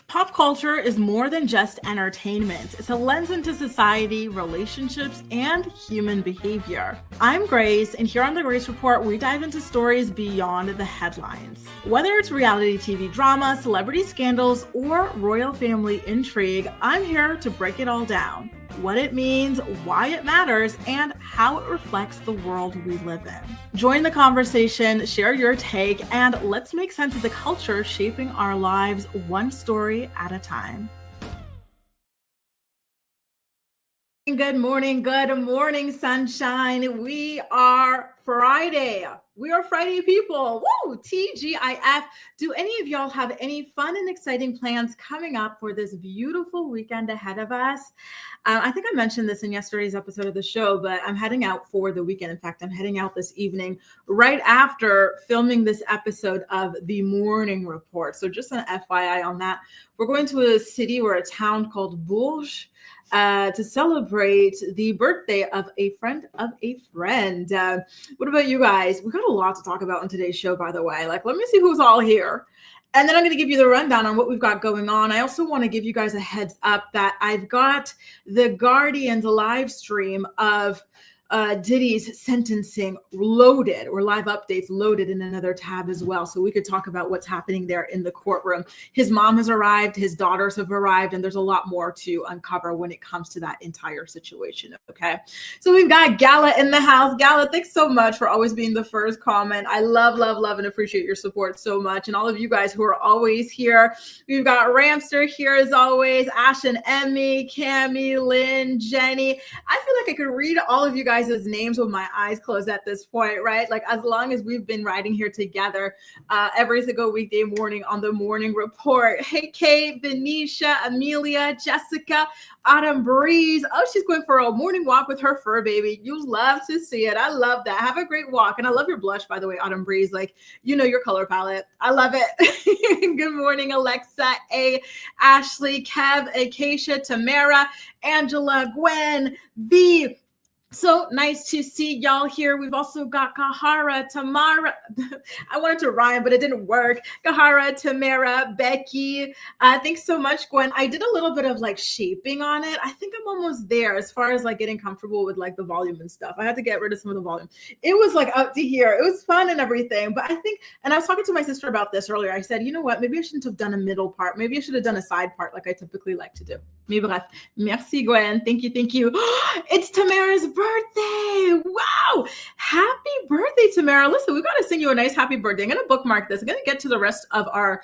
Pop culture is more than just entertainment. It's a lens into society, relationships, and human behavior. I'm Grace, and here on the Grace Report, we dive into stories beyond the headlines. Whether it's reality TV drama, celebrity scandals, or royal family intrigue, I'm here to break it all down. What it means, why it matters, and how it reflects the world we live in. Join the conversation, share your take, and let's make sense of the culture shaping our lives one story at a time. Good morning, sunshine. We are Friday. We are Friday people. Woo! TGIF. Do any of y'all have any fun and exciting plans coming up for this beautiful weekend ahead of us? I think I mentioned this in yesterday's episode of the show, but I'm heading out for the weekend. In fact, I'm heading out this evening right after filming this episode of The Morning Report. So just an FYI on that. We're going to a city or a town called BULLIED to celebrate the birthday of a friend of a friend. What about you guys? We've got a lot to talk about in today's show, by the way. Let me see who's all here. And then I'm going to give you the rundown on what we've got going on. I also want to give you guys a heads up that I've got the Guardian's live stream of Diddy's sentencing loaded, or live updates loaded in another tab as well. So we could talk about what's happening there in the courtroom. His mom has arrived, his daughters have arrived, and there's a lot more to uncover when it comes to that entire situation. Okay. So we've got Gala in the house. Gala, thanks so much for always being the first comment. I love, and appreciate your support so much. And all of you guys who are always here. We've got Ramster here as always, Ash and Emmy, Cammie, Lynn, Jenny. I feel like I could read all of you guys' names with my eyes closed at this point, right? As long as we've been riding here together every single weekday morning on the Morning Report. Hey, Kate, Venetia, Amelia, Jessica, Autumn Breeze. Oh, she's going for a morning walk with her fur baby. You love to see it. I love that. Have a great walk. And I love your blush, by the way, Autumn Breeze. Your color palette. I love it. Good morning, Alexa, A, Ashley, Kev, Acacia, Tamara, Angela, Gwen, V. So nice to see y'all here. We've also got Kahara, Tamara. I wanted to rhyme, but it didn't work. Kahara, Tamara, Becky. Thanks so much, Gwen. I did a little bit of shaping on it. I think I'm almost there as far as getting comfortable with the volume and stuff. I had to get rid of some of the volume. It was up to here. It was fun and everything. But I think, and I was talking to my sister about this earlier. I said, you know what? Maybe I shouldn't have done a middle part. Maybe I should have done a side part like I typically like to do. Mais bref. Merci, Gwen. Thank you. It's Tamara's birthday. Wow. Happy birthday, Tamara. Listen, we've got to sing you a nice happy birthday. I'm going to bookmark this. I'm going to get to the rest of our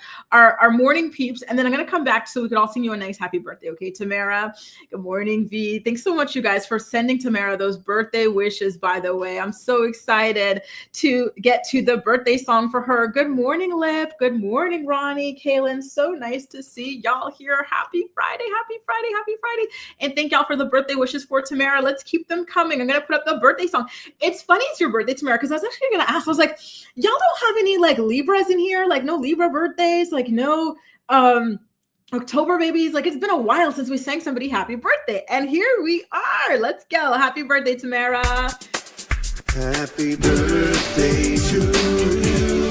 morning peeps, and then I'm going to come back so we could all sing you a nice happy birthday. Okay, Tamara. Good morning, V. Thanks so much, you guys, for sending Tamara those birthday wishes, by the way. I'm so excited to get to the birthday song for her. Good morning, Lip. Good morning, Ronnie, Kaylin. So nice to see y'all here. Happy Friday. And thank y'all for the birthday wishes for Tamara. Let's keep them coming. I'm going to put up the birthday song. It's funny it's your birthday, Tamara, because I was actually going to ask, I was like, y'all don't have any Libras in here? No Libra birthdays? No October babies? It's been a while since we sang somebody happy birthday. And here we are. Let's go. Happy birthday, Tamara. Happy birthday to you.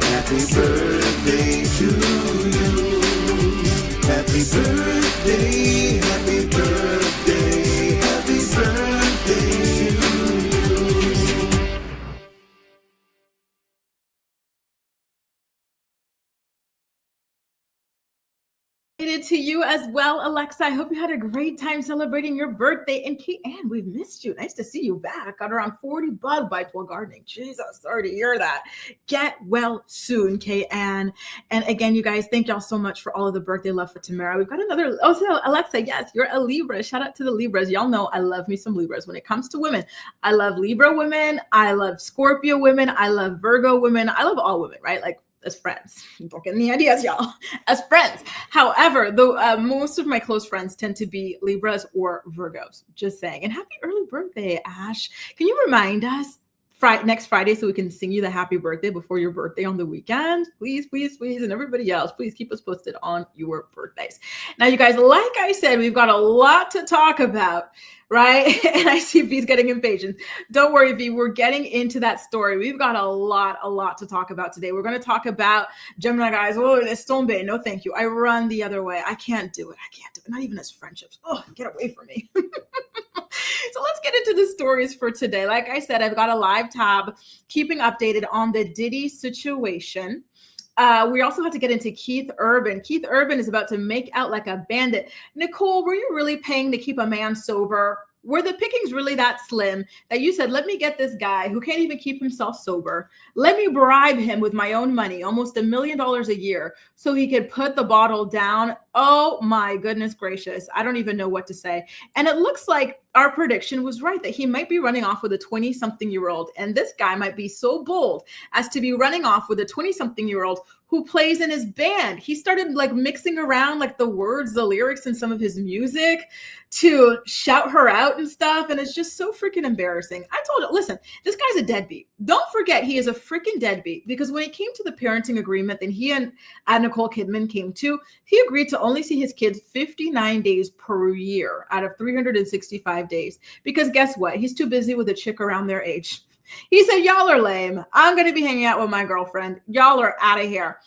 Happy birthday to you. Happy birthday, happy birthday, happy birthday to you. To you as well, Alexa. I hope you had a great time celebrating your birthday. And Kate-Ann, we've missed you. Nice to see you back. Got around 40 bug bites while gardening. Jesus, sorry to hear that. Get well soon, Kate-Ann. And again, you guys, thank y'all so much for all of the birthday love for Tamara. We've got another. Oh, so Alexa, yes, you're a Libra. Shout out to the Libras. Y'all know I love me some Libras. When it comes to women, I love Libra women. I love Scorpio women. I love Virgo women. I love all women, right? As friends. Don't get any ideas, y'all. As friends. However, most of my close friends tend to be Libras or Virgos. Just saying. And happy early birthday, Ash. Can you remind us next Friday so we can sing you the happy birthday before your birthday on the weekend? Please. And everybody else, please keep us posted on your birthdays. Now, you guys, like I said, we've got a lot to talk about. right? And I see V's getting impatient. Don't worry, V, we're getting into that story. We've got a lot to talk about today. We're going to talk about Gemini guys. Oh, this Stonebay. No, thank you. I run the other way. I can't do it. Not even as friendships. Oh, get away from me. So let's get into the stories for today. Like I said, I've got a live tab keeping updated on the Diddy situation. We also have to get into Keith Urban. Keith Urban is about to make out like a bandit. Nicole, were you really paying to keep a man sober? Were the pickings really that slim that you said, let me get this guy who can't even keep himself sober. Let me bribe him with my own money, almost $1 million a year, so he could put the bottle down? Oh my goodness gracious. I don't even know what to say. And it looks like our prediction was right, that he might be running off with a 20-something-year-old. And this guy might be so bold as to be running off with a 20-something-year-old who plays in his band. He started like mixing around like the words, the lyrics in some of his music to shout her out and stuff. And it's just so freaking embarrassing. I told you, listen, this guy's a deadbeat. Don't forget, he is a freaking deadbeat, because when it came to the parenting agreement that he and Nicole Kidman came to, he agreed to only see his kids 59 days per year out of 365 days. Because guess what? He's too busy with a chick around their age. He said, y'all are lame. I'm going to be hanging out with my girlfriend. Y'all are out of here.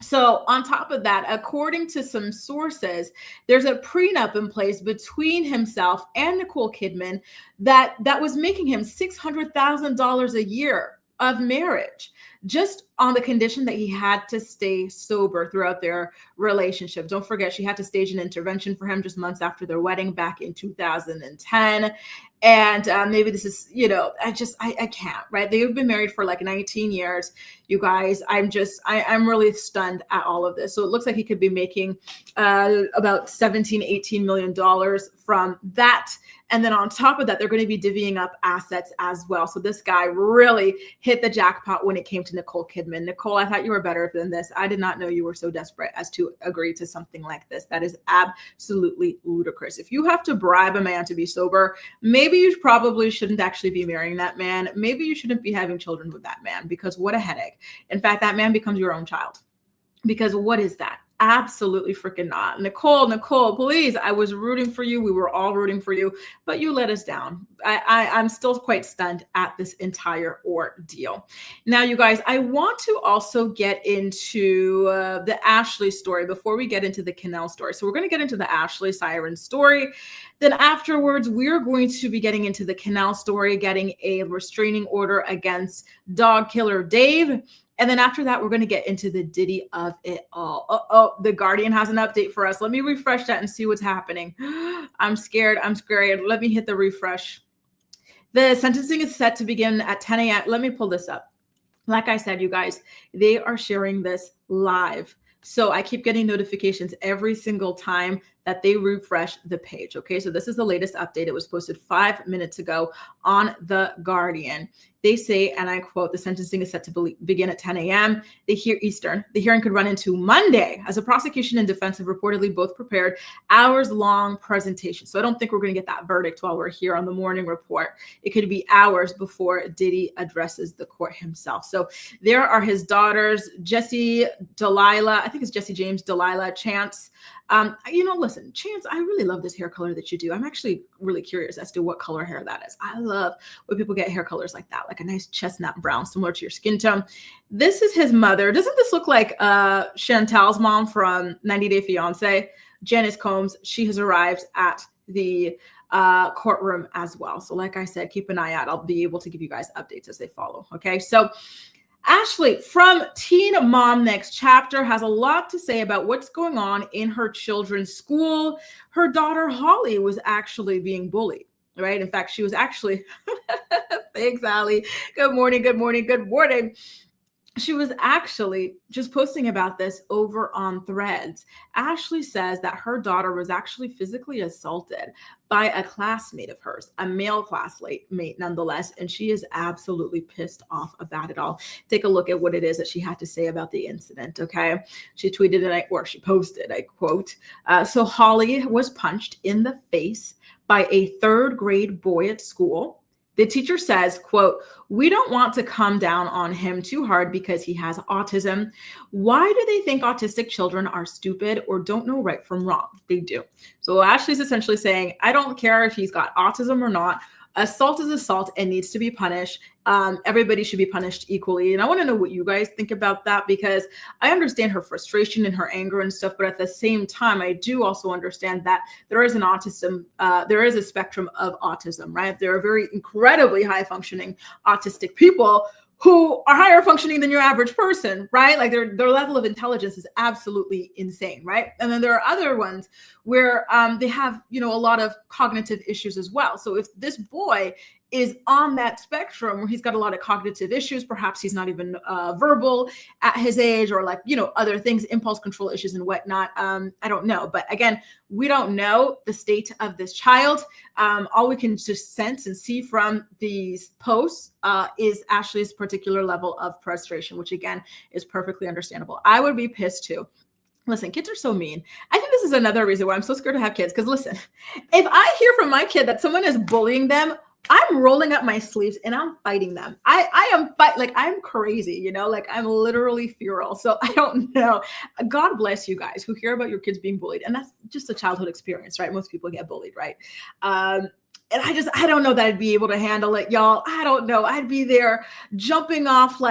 So on top of that, according to some sources, there's a prenup in place between himself and Nicole Kidman that was making him $600,000 a year of marriage, just on the condition that he had to stay sober throughout their relationship. Don't forget, she had to stage an intervention for him just months after their wedding back in 2010. And maybe this is, I can't, right? They've been married for like 19 years. You guys, I'm really stunned at all of this. So it looks like he could be making about $17-18 million from that. And then on top of that, they're going to be divvying up assets as well. So this guy really hit the jackpot when it came to Nicole Kidman. Nicole, I thought you were better than this. I did not know you were so desperate as to agree to something like this. That is absolutely ludicrous. If you have to bribe a man to be sober, maybe you probably shouldn't actually be marrying that man. Maybe you shouldn't be having children with that man, because what a headache. In fact, that man becomes your own child. Because what is that? Absolutely freaking not. Nicole, please. I was rooting for you. We were all rooting for you, but you let us down. I'm still quite stunned at this entire ordeal. Now, you guys, I want to also get into the Ashley story before we get into the Kenelle story. So we're going to get into the Ashley Siren story. Then afterwards, we're going to be getting into the Kenelle story, getting a restraining order against dog killer Dave. And then after that, we're going to get into the Diddy of it all. The Guardian has an update for us. Let me refresh that and see what's happening. I'm scared. Let me hit the refresh. The sentencing is set to begin at 10 a.m. Let me pull this up. Like I said, you guys, they are sharing this live. So I keep getting notifications every single time that they refresh the page. Okay, so this is the latest update. It was posted 5 minutes ago on The Guardian. They say, and I quote, the sentencing is set to begin at 10 a.m. Eastern. The hearing could run into Monday, as the prosecution and defense have reportedly both prepared hours-long presentations. So I don't think we're going to get that verdict while we're here on the morning report. It could be hours before Diddy addresses the court himself. So there are his daughters, Jesse, Delilah, I think it's Jesse James, Delilah, Chance. Listen, Chance, I really love this hair color that you do. I'm actually really curious as to what color hair that is. I love when people get hair colors like that, like a nice chestnut brown, similar to your skin tone. This is his mother. Doesn't this look like Chantal's mom from 90 Day Fiance? Janice Combs. She has arrived at the courtroom as well. So like I said, keep an eye out. I'll be able to give you guys updates as they follow. Okay, so Ashley from Teen Mom Next Chapter has a lot to say about what's going on in her children's school. Her daughter Holly was actually being bullied, right? In fact, she was actually, thanks, Allie. Good morning. She was actually just posting about this over on Threads. Ashley says that her daughter was actually physically assaulted by a classmate of hers, a male classmate nonetheless, and she is absolutely pissed off about it all. Take a look at what it is that she had to say about the incident, okay? She tweeted she posted, I quote, so Holly was punched in the face by a third grade boy at school. The teacher says, quote, "We don't want to come down on him too hard because he has autism. Why do they think autistic children are stupid or don't know right from wrong? They do." So Ashley's essentially saying, I don't care if he's got autism or not. Assault is assault and needs to be punished. Everybody should be punished equally. And I want to know what you guys think about that, because I understand her frustration and her anger and stuff, but at the same time, I do also understand that there is there is a spectrum of autism, right? There are very incredibly high functioning autistic people who are higher functioning than your average person, right? Like their level of intelligence is absolutely insane, right? And then there are other ones where they have, a lot of cognitive issues as well. So if this boy is on that spectrum where he's got a lot of cognitive issues, perhaps he's not even verbal at his age, or other things, impulse control issues and whatnot. I don't know. But again, we don't know the state of this child. All we can just sense and see from these posts is Ashley's particular level of frustration, which again is perfectly understandable. I would be pissed too. Listen, kids are so mean. I think this is another reason why I'm so scared to have kids. Because listen, if I hear from my kid that someone is bullying them, I'm rolling up my sleeves and I'm fighting them. I'm crazy, I'm literally feral. So I don't know. God bless you guys who hear about your kids being bullied. And that's just a childhood experience, right? Most people get bullied, right? And I don't know that I'd be able to handle it, y'all. I don't know. I'd be there jumping off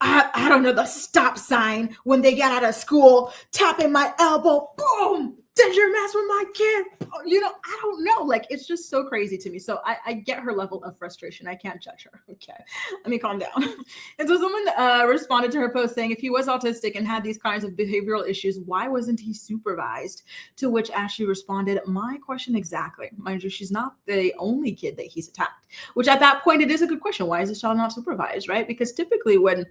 I don't know, the stop sign when they get out of school, tapping my elbow, boom. Did you mess with my kid? I don't know. It's just so crazy to me. So I get her level of frustration. I can't judge her. Okay, let me calm down. And so someone responded to her post saying, if he was autistic and had these kinds of behavioral issues, why wasn't he supervised? To which Ashley responded, my question exactly. Mind you, she's not the only kid that he's attacked, which at that point, it is a good question. Why is this child not supervised, right? Because typically when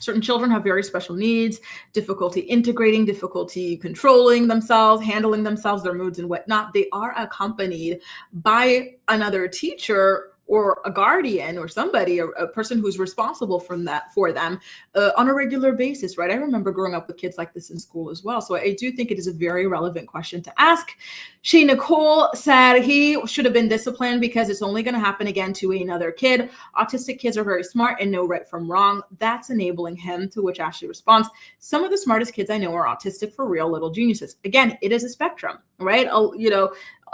certain children have very special needs, difficulty integrating, difficulty controlling themselves, handling themselves, their moods and whatnot, they are accompanied by another teacher or a guardian or somebody, a person who's responsible for them on a regular basis, right? I remember growing up with kids like this in school as well. So I do think it is a very relevant question to ask. She Nicole said he should have been disciplined because it's only going to happen again to another kid. Autistic kids are very smart and know right from wrong. That's enabling him. To which Ashley responds, some of the smartest kids I know are autistic for real, little geniuses. Again, it is a spectrum, right?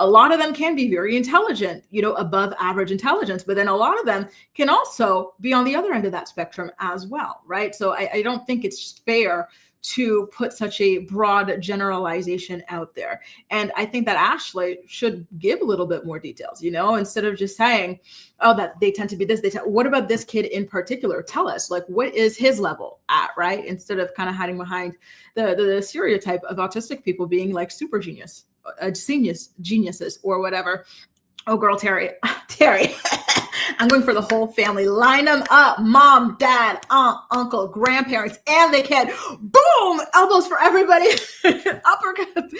A lot of them can be very intelligent, above average intelligence, but then a lot of them can also be on the other end of that spectrum as well, right? So I don't think it's fair to put such a broad generalization out there. And I think that Ashley should give a little bit more details, instead of just saying, oh, that they tend to be this, what about this kid in particular? Tell us, what is his level at, right? Instead of kind of hiding behind the stereotype of autistic people being super geniuses or whatever. Oh, girl, Terry, I'm going for the whole family. Line them up. Mom, dad, aunt, uncle, grandparents, and the kid. Boom! Elbows for everybody. Uppercuts.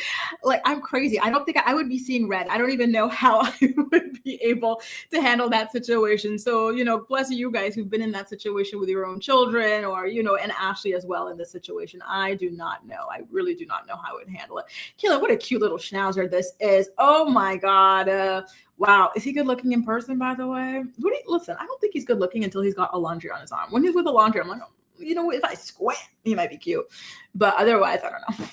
I'm crazy. I don't think I would be seeing red. I don't even know how I would be able to handle that situation. So, bless you guys who've been in that situation with your own children or, and Ashley as well in this situation. I do not know. I really do not know how I would handle it. Kail, what a cute little schnauzer this is. Oh my God. Wow. Is he good looking in person, by the way? Listen, I don't think he's good looking until he's got a laundry on his arm. When he's with a laundry, I'm like, if I squint, he might be cute. But otherwise, I don't know.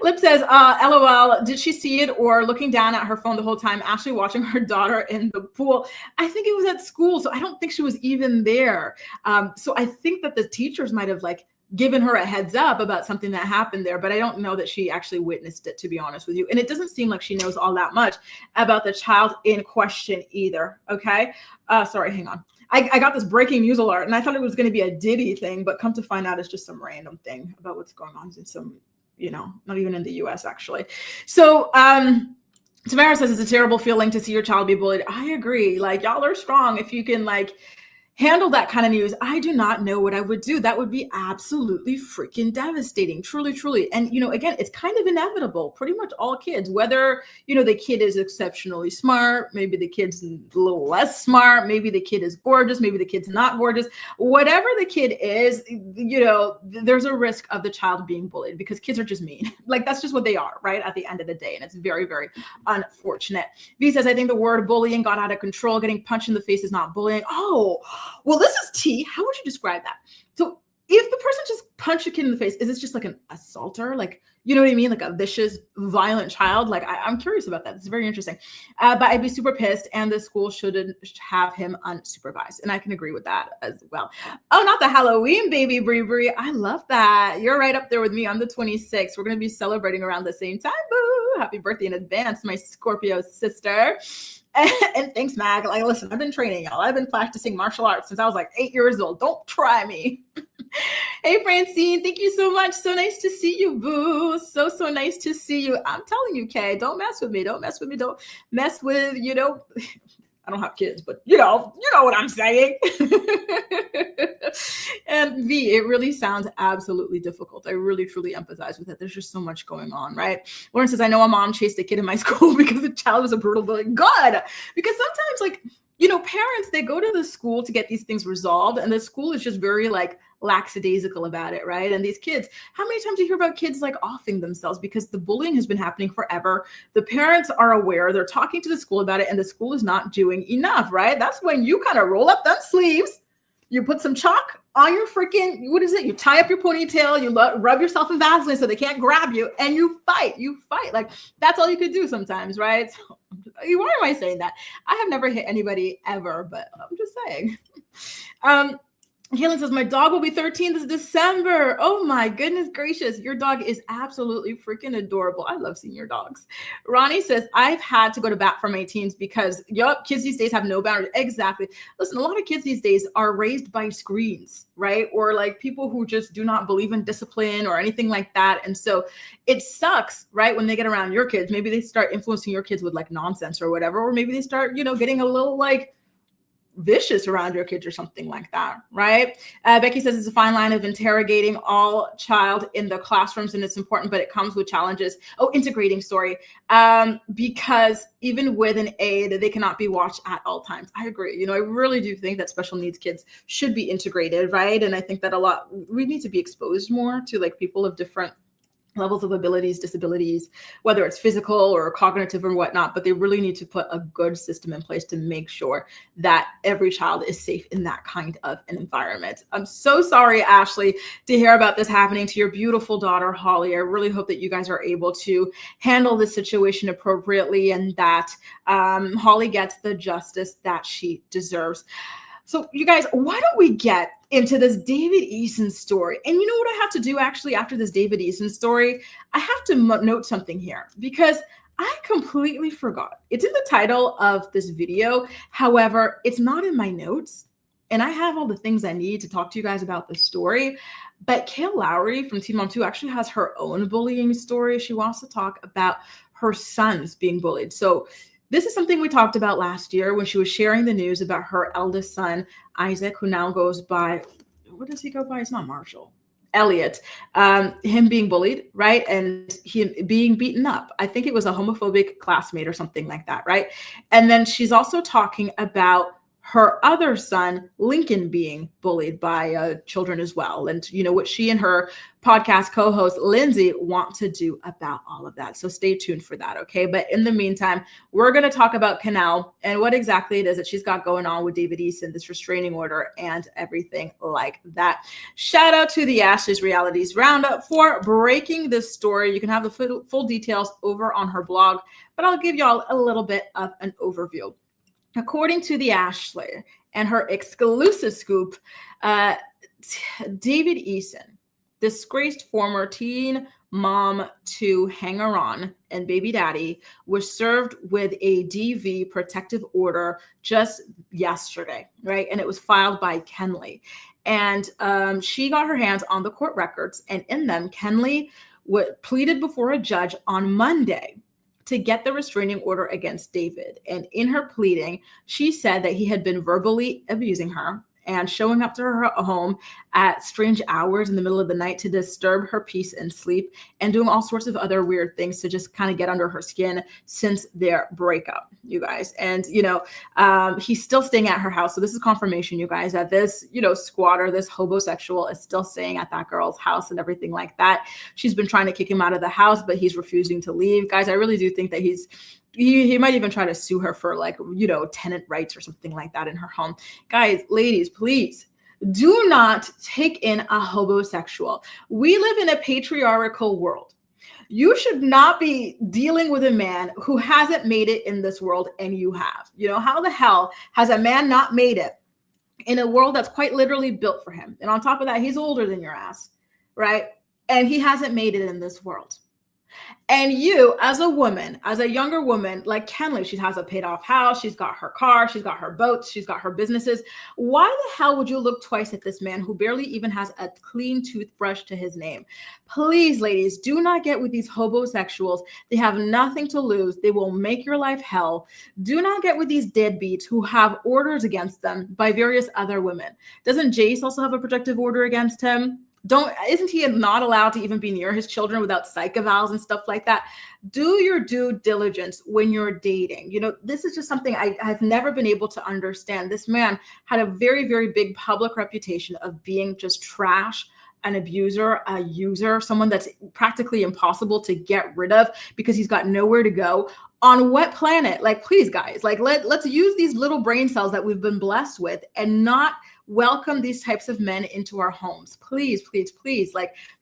Lip says, LOL, did she see it or looking down at her phone the whole time, Ashley watching her daughter in the pool? I think it was at school, so I don't think she was even there. So I think that the teachers might have given her a heads up about something that happened there, but I don't know that she actually witnessed it, to be honest with you. And it doesn't seem like she knows all that much about the child in question either. Okay. Sorry, hang on. I got this breaking news alert and I thought it was going to be a Diddy thing, but come to find out it's just some random thing about what's going on in some, not even in the US actually. So, Tamara says it's a terrible feeling to see your child be bullied. I agree. Y'all are strong if you can handle that kind of news, I do not know what I would do. That would be absolutely freaking devastating. Truly, truly. And, again, it's kind of inevitable. Pretty much all kids, whether, the kid is exceptionally smart, maybe the kid's a little less smart, maybe the kid is gorgeous, maybe the kid's not gorgeous, whatever the kid is, there's a risk of the child being bullied because kids are just mean. Like, that's just what they are, right? At the end of the day. And it's very, very unfortunate. V says, I think the word bullying got out of control. Getting punched in the face is not bullying. Oh, well, this is T. How would you describe that? So if the person just punched a kid in the face, is this just like an assaulter? Like, you know what I mean? Like a vicious, violent child? Like, I'm curious about that. It's very interesting. But I'd be super pissed, and the school shouldn't have him unsupervised. And I can agree with that as well. Oh, not the Halloween baby, Brie. I love that. You're right up there with me. I'm the 26th. We're going to be celebrating around the same time. Boo! Happy birthday in advance, my Scorpio sister. And thanks, Mag. Like, listen, I've been training, y'all. I've been practicing martial arts since I was like 8 years old. Don't try me. Hey, Francine, thank you so much. So nice to see you, boo. So nice to see you. I'm telling you, Kay, don't mess with me. Don't mess with me. Don't mess with, I don't have kids, but you know what I'm saying. And V, it really sounds absolutely difficult. I really, truly empathize with it. There's just so much going on, right? Lauren says, I know a mom chased a kid in my school because the child was a brutal bully. Good. Because sometimes, like, parents, they go to the school to get these things resolved, and the school is just very, like, lackadaisical about it, right? And these kids, how many times do you hear about kids like offing themselves because the bullying has been happening forever? The parents are aware, they're talking to the school about it, and the school is not doing enough, right? That's when you kind of roll up them sleeves, you put some chalk on your freaking, you tie up your ponytail, you rub yourself in Vaseline so they can't grab you, and you fight. Like, that's all you could do sometimes, right? So, why am I saying that? I have never hit anybody ever, but I'm just saying. Kaylin says, my dog will be 13 this December. Oh my goodness gracious. Your dog is absolutely freaking adorable. I love seeing your dogs. Ronnie says, I've had to go to bat for my teens because kids these days have no boundaries. Exactly. Listen, a lot of kids these days are raised by screens, right? Or like people who just do not believe in discipline or anything like that. And so it sucks, right? When they get around your kids, maybe they start influencing your kids with like nonsense or whatever, or maybe they start, getting a little like vicious around your kids or something like that, right? Becky says it's a fine line of interrogating all child in the classrooms, and it's important, but it comes with challenges. Integrating, because even with an aid, they cannot be watched at all times. I agree. I really do think that special needs kids should be integrated, right? And I think that we need to be exposed more to like people of different levels of abilities, disabilities, whether it's physical or cognitive or whatnot, but they really need to put a good system in place to make sure that every child is safe in that kind of an environment. I'm so sorry, Ashley, to hear about this happening to your beautiful daughter, Holly. I really hope that you guys are able to handle this situation appropriately and that Holly gets the justice that she deserves. So you guys, why don't we get into this David Eason story? And you know what I have to do actually after this David Eason story? I have to note something here because I completely forgot. It's in the title of this video. However, it's not in my notes. And I have all the things I need to talk to you guys about the story. But Kail Lowry from Teen Mom 2 actually has her own bullying story. She wants to talk about her sons being bullied. So this is something we talked about last year when she was sharing the news about her eldest son, Isaac, who now goes by, what does he go by? It's not Marshall. Elliot, him being bullied, right? And him being beaten up. I think it was a homophobic classmate or something like that, right? And then she's also talking about her other son, Lincoln, being bullied by children as well. And what she and her podcast co-host, Lindsay, want to do about all of that. So stay tuned for that, okay? But in the meantime, we're going to talk about Kenelle and what exactly it is that she's got going on with David Eason, this restraining order and everything like that. Shout out to the Ashley's Realities Roundup for breaking this story. You can have the full details over on her blog, but I'll give y'all a little bit of an overview. According to the Ashley and her exclusive scoop, David Eason, disgraced former Teen Mom 2 hanger-on and baby daddy, was served with a DV protective order just yesterday, right? And it was filed by Kenelle. And she got her hands on the court records, and in them, Kenelle pleaded before a judge on Monday to get the restraining order against David. And in her pleading, she said that he had been verbally abusing her and showing up to her home at strange hours in the middle of the night to disturb her peace and sleep, and doing all sorts of other weird things to just kind of get under her skin since their breakup, you guys. And, he's still staying at her house. So this is confirmation, you guys, that this, squatter, this homosexual is still staying at that girl's house and everything like that. She's been trying to kick him out of the house, but he's refusing to leave. Guys, I really do think that he might even try to sue her for tenant rights or something like that in her home. Guys, ladies, please do not take in a homosexual. We live in a patriarchal world. You should not be dealing with a man who hasn't made it in this world and you have. How the hell has a man not made it in a world that's quite literally built for him? And on top of that, he's older than your ass, right? And he hasn't made it in this world. And you, as a woman, as a younger woman, like Kenelle, she has a paid off house, she's got her car, she's got her boats, she's got her businesses. Why the hell would you look twice at this man who barely even has a clean toothbrush to his name? Please, ladies, do not get with these homosexuals. They have nothing to lose. They will make your life hell. Do not get with these deadbeats who have orders against them by various other women. Doesn't Jace also have a protective order against him? Isn't he not allowed to even be near his children without psych evals and stuff like that? Do your due diligence when you're dating. This is just something I've never been able to understand. This man had a very, very big public reputation of being just trash, an abuser, a user, someone that's practically impossible to get rid of because he's got nowhere to go. On what planet? Please, guys, let's use these little brain cells that we've been blessed with and not welcome these types of men into our homes. Please, please, please.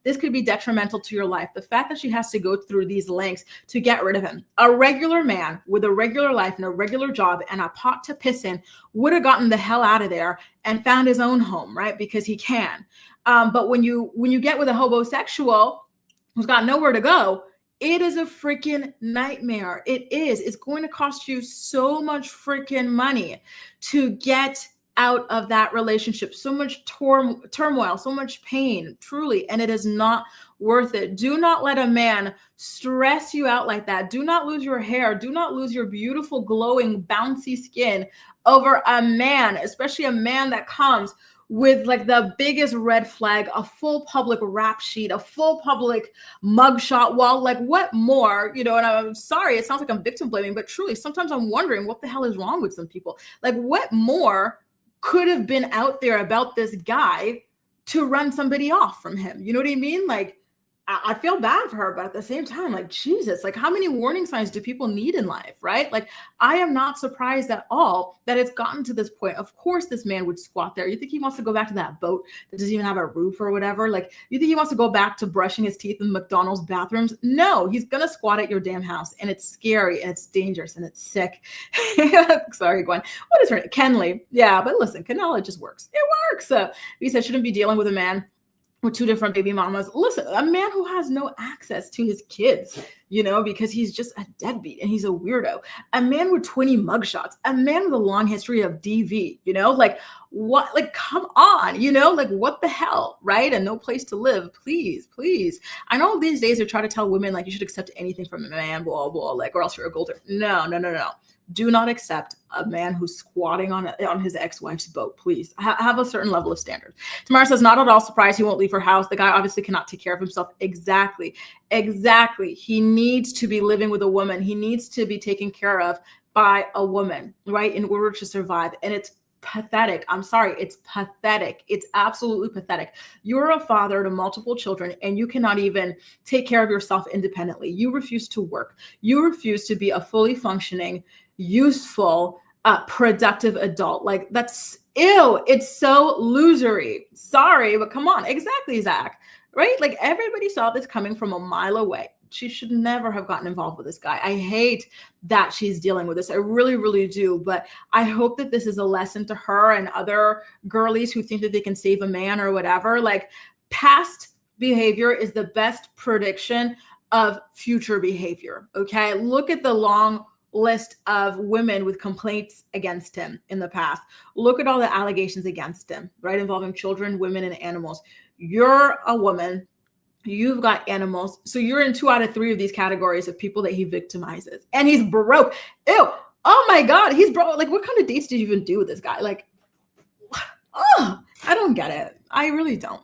This could be detrimental to your life. The fact that she has to go through these lengths to get rid of him. A regular man with a regular life and a regular job and a pot to piss in would have gotten the hell out of there and found his own home, right? Because he can. But when you get with a homosexual who's got nowhere to go, it is a freaking nightmare. It is. It's going to cost you so much freaking money to get out of that relationship. So much turmoil, so much pain, truly. And it is not worth it. Do not let a man stress you out like that. Do not lose your hair. Do not lose your beautiful, glowing, bouncy skin over a man, especially a man that comes with the biggest red flag, a full public rap sheet, a full public mugshot wall. What more, and I'm sorry, it sounds like I'm victim blaming, but truly, sometimes I'm wondering what the hell is wrong with some people. What more could have been out there about this guy to run somebody off from him? You know what I mean? I feel bad for her, but at the same time, Jesus, how many warning signs do people need in life, right? I am not surprised at all that it's gotten to this point. Of course, this man would squat there. You think he wants to go back to that boat that doesn't even have a roof or whatever? You think he wants to go back to brushing his teeth in McDonald's bathrooms? No, he's going to squat at your damn house, and it's scary, and it's dangerous, and it's sick. Sorry, Gwen. What is her name? Kenelle. Yeah, but listen, Kenelle, it just works. It works. He said, shouldn't be dealing with a man with two different baby mamas. Listen, a man who has no access to his kids, because he's just a deadbeat and he's a weirdo. A man with 20 mugshots, a man with a long history of DV, what, come on, what the hell, right? And no place to live, please, please. I know these days they try to tell women, you should accept anything from a man, blah, blah, or else you're a golder. No. Do not accept a man who's squatting on his ex-wife's boat. Please have a certain level of standard. Tamara says, not at all surprised he won't leave her house. The guy obviously cannot take care of himself. Exactly. He needs to be living with a woman. He needs to be taken care of by a woman, right? In order to survive. And it's pathetic. I'm sorry. It's pathetic. It's absolutely pathetic. You're a father to multiple children and you cannot even take care of yourself independently. You refuse to work. You refuse to be a fully functioning, useful, productive adult. That's ew. It's so losery. Sorry, but come on. Exactly, Zach. Right? Everybody saw this coming from a mile away. She should never have gotten involved with this guy. I hate that she's dealing with this. I really, really do. But I hope that this is a lesson to her and other girlies who think that they can save a man or whatever. Past behavior is the best prediction of future behavior. Okay. Look at the long list of women with complaints against him in the past. Look at all the allegations against him, right? Involving children, women, and animals. You're a woman. You've got animals. So you're in 2 out of 3 of these categories of people that he victimizes. And he's broke. Ew. Oh my God. He's broke. What kind of dates did you even do with this guy? Oh, I don't get it. I really don't.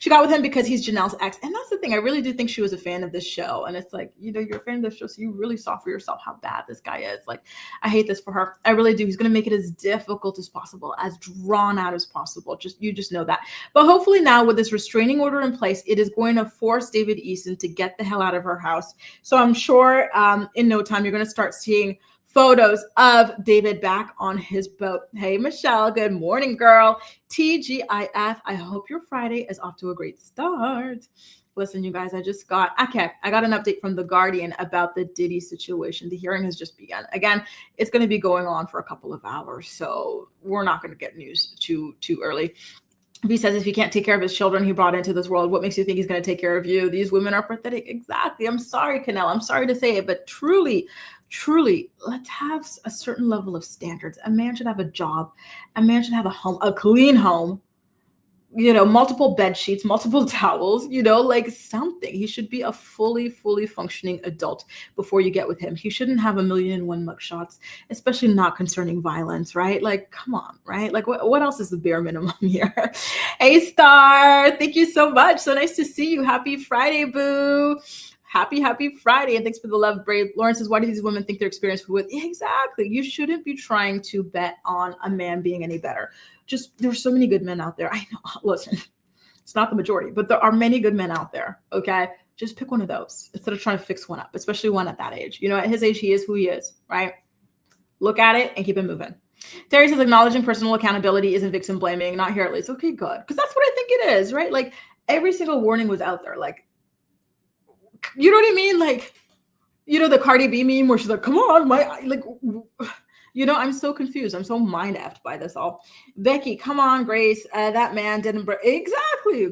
She got with him because he's Janelle's ex. And that's the thing. I really do think she was a fan of this show. And it's like, you're a fan of this show, so you really saw for yourself how bad this guy is. Like, I hate this for her. I really do. He's going to make it as difficult as possible, as drawn out as possible. You just know that. But hopefully now with this restraining order in place, it is going to force David Eason to get the hell out of her house. So I'm sure in no time, you're going to start seeing photos of David back on his boat. Hey, Michelle, good morning, girl. TGIF, I hope your Friday is off to a great start. Listen, you guys, I got an update from The Guardian about the Diddy situation. The hearing has just begun. Again, it's going to be going on for a couple of hours, so we're not going to get news too early. He says if he can't take care of his children he brought into this world, what makes you think he's going to take care of you? These women are pathetic. Exactly. I'm sorry, Kenelle. I'm sorry to say it, but truly, let's have a certain level of standards. A man should have a job. A man should have a home, a clean home, multiple bed sheets, multiple towels, like something. He should be a fully functioning adult before you get with him. He shouldn't have 1,000,001 mugshots, especially not concerning violence, right? Like, come on, right? Like, what else is the bare minimum here? Hey, Star, thank you so much. So nice to see you. Happy Friday, boo. Happy Friday. And thanks for the love, Brave. Lauren says, why do these women think their experience with? Exactly. You shouldn't be trying to bet on a man being any better. There's so many good men out there. I know, listen, it's not the majority, but there are many good men out there. Okay. Just pick one of those instead of trying to fix one up, especially one at that age. At his age, he is who he is, right? Look at it and keep it moving. Terry says, acknowledging personal accountability isn't victim blaming. Not here at least. Okay, good. Because that's what I think it is, right? Like every single warning was out there. Like, you know what I mean? Like, the Cardi B meme where she's like, come on, I'm so confused. I'm so mind effed by this all. Becky, come on, Grace. That man didn't exactly.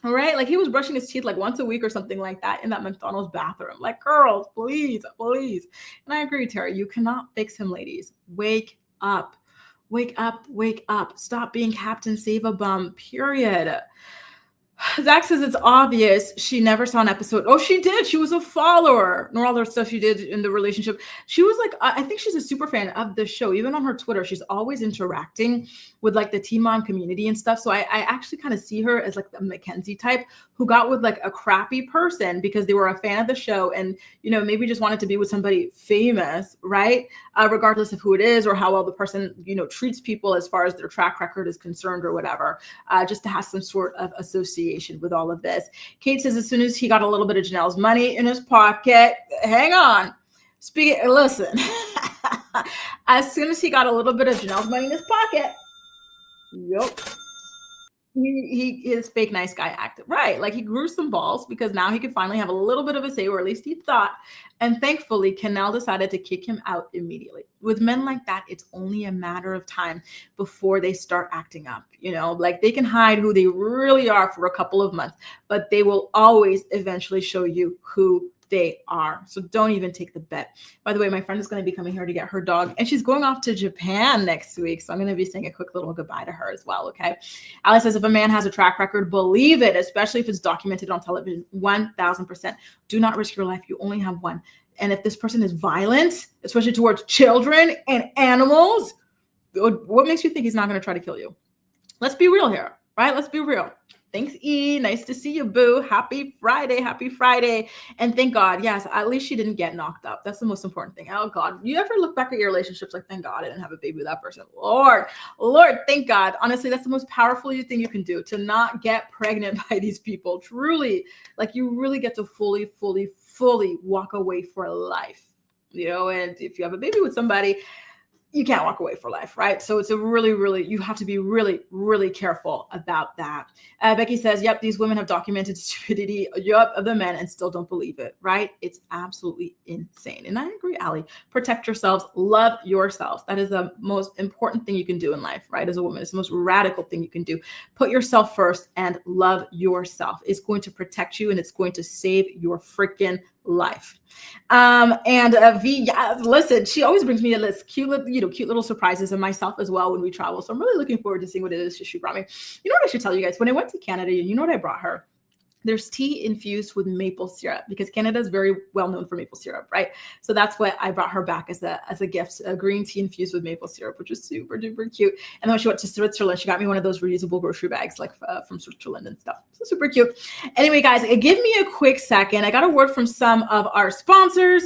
All right. Like he was brushing his teeth like once a week or something like that in that McDonald's bathroom. Like, girls, please. And I agree, Terry. You cannot fix him, ladies. Wake up. Stop being Captain Save a Bum, period. Zach says it's obvious she never saw an episode. Oh, she did. She was a follower. Nor all the stuff she did in the relationship. She was like, I think she's a super fan of the show. Even on her Twitter, she's always interacting with like the Teen Mom community and stuff. So I actually kind of see her as like the Mackenzie type who got with like a crappy person because they were a fan of the show and, maybe just wanted to be with somebody famous, right? Regardless of who it is or how well the person, treats people as far as their track record is concerned or whatever, just to have some sort of association with all of this. Kate says as soon as he got a little bit of Janelle's money in his pocket, hang on. Listen. As soon as he got a little bit of Janelle's money in his pocket, yep. He is fake nice guy active, right? Like he grew some balls because now he could finally have a little bit of a say, or at least he thought. And thankfully, Kenelle decided to kick him out immediately. With men like that, it's only a matter of time before they start acting up. Like they can hide who they really are for a couple of months, but they will always eventually show you who they are. So don't even take the bet. By the way, my friend is going to be coming here to get her dog and she's going off to Japan next week. So I'm going to be saying a quick little goodbye to her as well. Okay. Alice says, if a man has a track record, believe it, especially if it's documented on television, 1000%. Do not risk your life. You only have one. And if this person is violent, especially towards children and animals, what makes you think he's not going to try to kill you? Let's be real here, right? Let's be real. Thanks, E. Nice to see you, boo. Happy Friday. And thank God, yes, at least she didn't get knocked up. That's the most important thing. Oh, God. You ever look back at your relationships like, thank God I didn't have a baby with that person. Lord, thank God. Honestly, that's the most powerful thing you can do, to not get pregnant by these people. Truly, like you really get to fully walk away for life. And if you have a baby with somebody, you can't walk away for life, right? So it's a you have to be really careful about that. Becky says, yep, these women have documented stupidity of the men and still don't believe it, right? It's absolutely insane. And I agree, Allie. Protect yourselves, love yourselves. That is the most important thing you can do in life, right? As a woman, it's the most radical thing you can do. Put yourself first and love yourself. It's going to protect you and it's going to save your freaking life. V, yeah, listen, she always brings me a list, cute little surprises, and myself as well when we travel. So I'm really looking forward to seeing what it is she brought me. You know what I should tell you guys? When I went to Canada, you know what I brought her? there's tea infused with maple syrup because Canada is very well known for maple syrup, right? So that's what I brought her back as a gift, a green tea infused with maple syrup, which is super duper cute. And then when she went to Switzerland, she got me one of those reusable grocery bags, like from Switzerland and stuff. So super cute. Anyway, guys, give me a quick second. I got a word from some of our sponsors.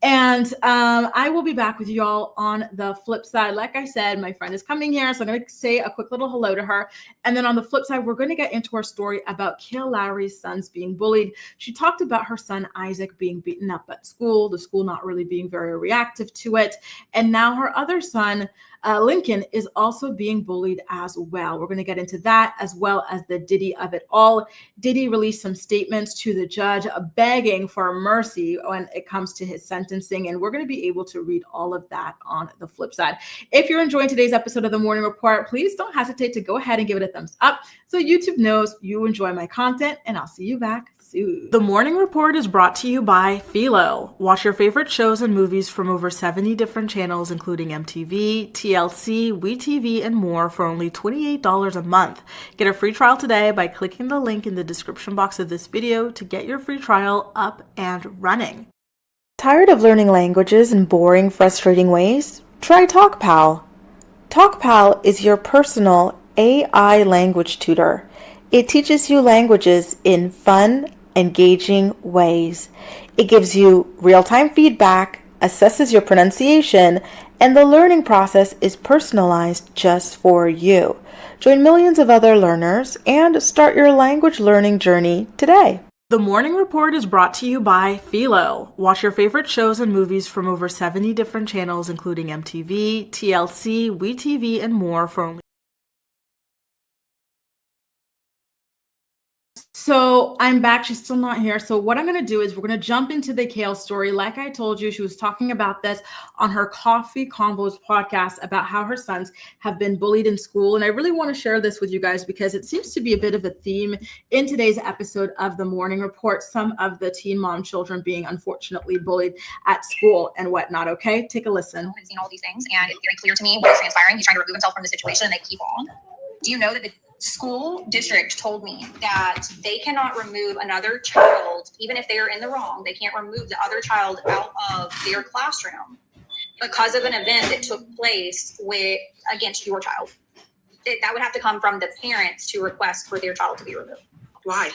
And I will be back with y'all on the flip side. Like I said, my friend is coming here, so I'm going to say a quick little hello to her. And then on the flip side, we're going to get into our story about Kail Lowry's sons being bullied. She talked about her son, Isaac, being beaten up at school, the school not really being very reactive to it. And now her other son, Lincoln, is also being bullied as well. We're going to get into that as well as the Diddy of it all. Diddy released some statements to the judge begging for mercy when it comes to his sentencing, and we're going to be able to read all of that on the flip side. If you're enjoying today's episode of The Morning Report, please don't hesitate to go ahead and give it a thumbs up so YouTube knows you enjoy my content, and I'll see you back soon. The Morning Report is brought to you by Philo. Watch your favorite shows and movies from over 70 different channels, including MTV, TLC, WeTV, and more for only $28 a month. Get a free trial today by clicking the link in the description box of this video to get your free trial up and running. Tired of learning languages in boring, frustrating ways? Try TalkPal. TalkPal is your personal AI language tutor. It teaches you languages in fun, engaging ways. It gives you real-time feedback, assesses your pronunciation, and the learning process is personalized just for you. Join millions of other learners and start your language learning journey today. The Morning Report is brought to you by Philo. Watch your favorite shows and movies from over 70 different channels, including MTV, TLC, WeTV, and more for only. So I'm back. She's still not here. So what I'm going to do is we're going to jump into the Kail story. Like I told you, she was talking about this on her Coffee Convos podcast about how her sons have been bullied in school. And I really want to share this with you guys because it seems to be a bit of a theme in today's episode of The Morning Report. Some of the teen mom children being unfortunately bullied at school and whatnot. Okay, take a listen. I've seen all these things and it's very clear to me what's transpiring. He's trying to remove himself from the situation and they keep on. Do you know that the school district told me that they cannot remove another child, even if they are in the wrong, they can't remove the other child out of their classroom because of an event that took place against your child. That would have to come from the parents to request for their child to be removed. Why?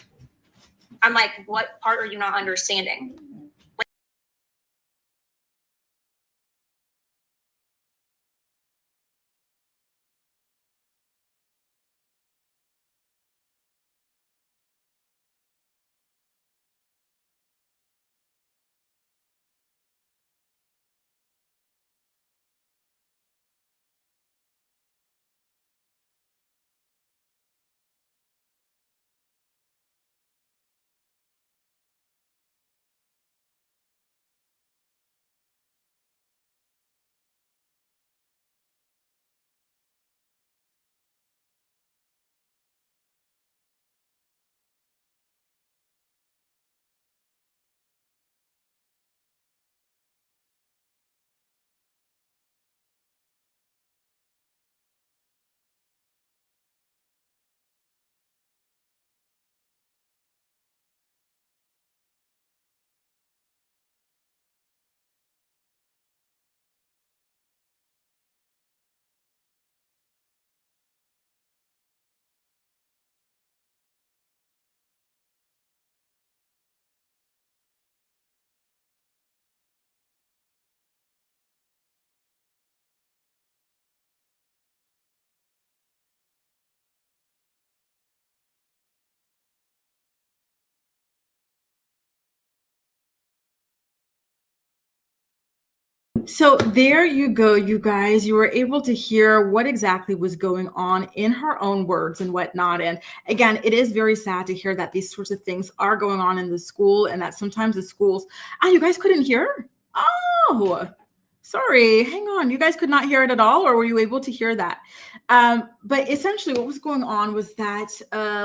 I'm like, what part are you not understanding? So there you go, you guys. You were able to hear what exactly was going on in her own words and whatnot. And again, it is very sad to hear that these sorts of things are going on in the school and that sometimes the schools, you guys couldn't hear? Oh, sorry. Hang on. You guys could not hear it at all, or were you able to hear that? But essentially what was going on was that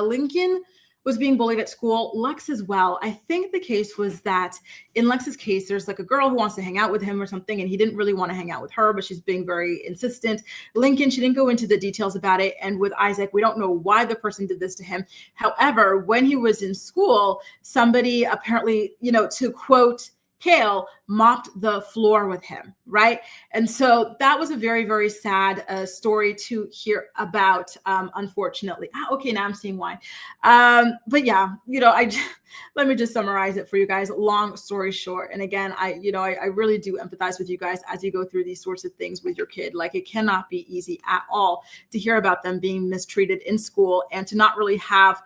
Lincoln was being bullied at school. Lex as well. I think the case was that in Lex's case, there's like a girl who wants to hang out with him or something, and he didn't really want to hang out with her, but she's being very insistent. Lincoln, she didn't go into the details about it. And with Isaac, we don't know why the person did this to him. However, when he was in school, somebody apparently, to quote Kail, mopped the floor with him, right? And so that was a very, very sad story to hear about, unfortunately. Okay, now I'm seeing why. But yeah, let me just summarize it for you guys. Long story short, and again, I really do empathize with you guys as you go through these sorts of things with your kid. Like, it cannot be easy at all to hear about them being mistreated in school and to not really have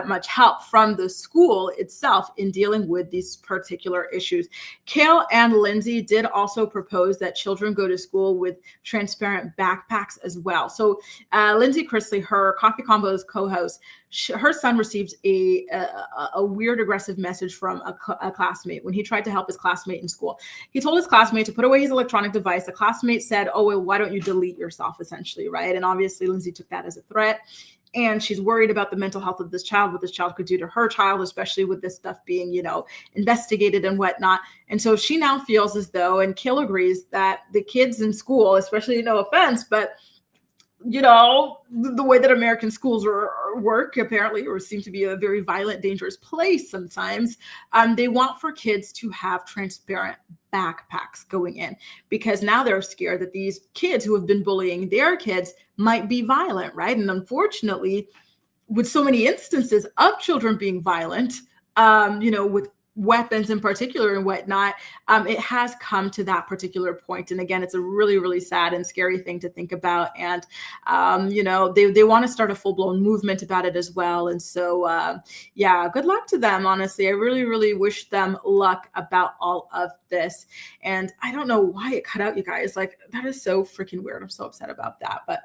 much help from the school itself in dealing with these particular issues. Kail and Lindsay did also propose that children go to school with transparent backpacks as well. So Lindsay Chrisley, her Coffee Combos co-host, her son received a weird aggressive message from a classmate when he tried to help his classmate in school. He told his classmate to put away his electronic device. The classmate said, "Oh, well, why don't you delete yourself?" essentially, right? And obviously Lindsay took that as a threat. And she's worried about the mental health of this child, what this child could do to her child, especially with this stuff being, investigated and whatnot. And so she now feels as though, and Kail agrees, that the kids in school, especially, no offense, but the way that American schools work, apparently, or seem to be a very violent, dangerous place sometimes, they want for kids to have transparent backpacks going in, because now they're scared that these kids who have been bullying their kids might be violent, right? And unfortunately, with so many instances of children being violent, with weapons in particular and whatnot, it has come to that particular point. And again, it's a really, really sad and scary thing to think about. And, they want to start a full-blown movement about it as well. And so, good luck to them. Honestly, I really, really wish them luck about all of this. And I don't know why it cut out, you guys. Like, that is so freaking weird. I'm so upset about that. But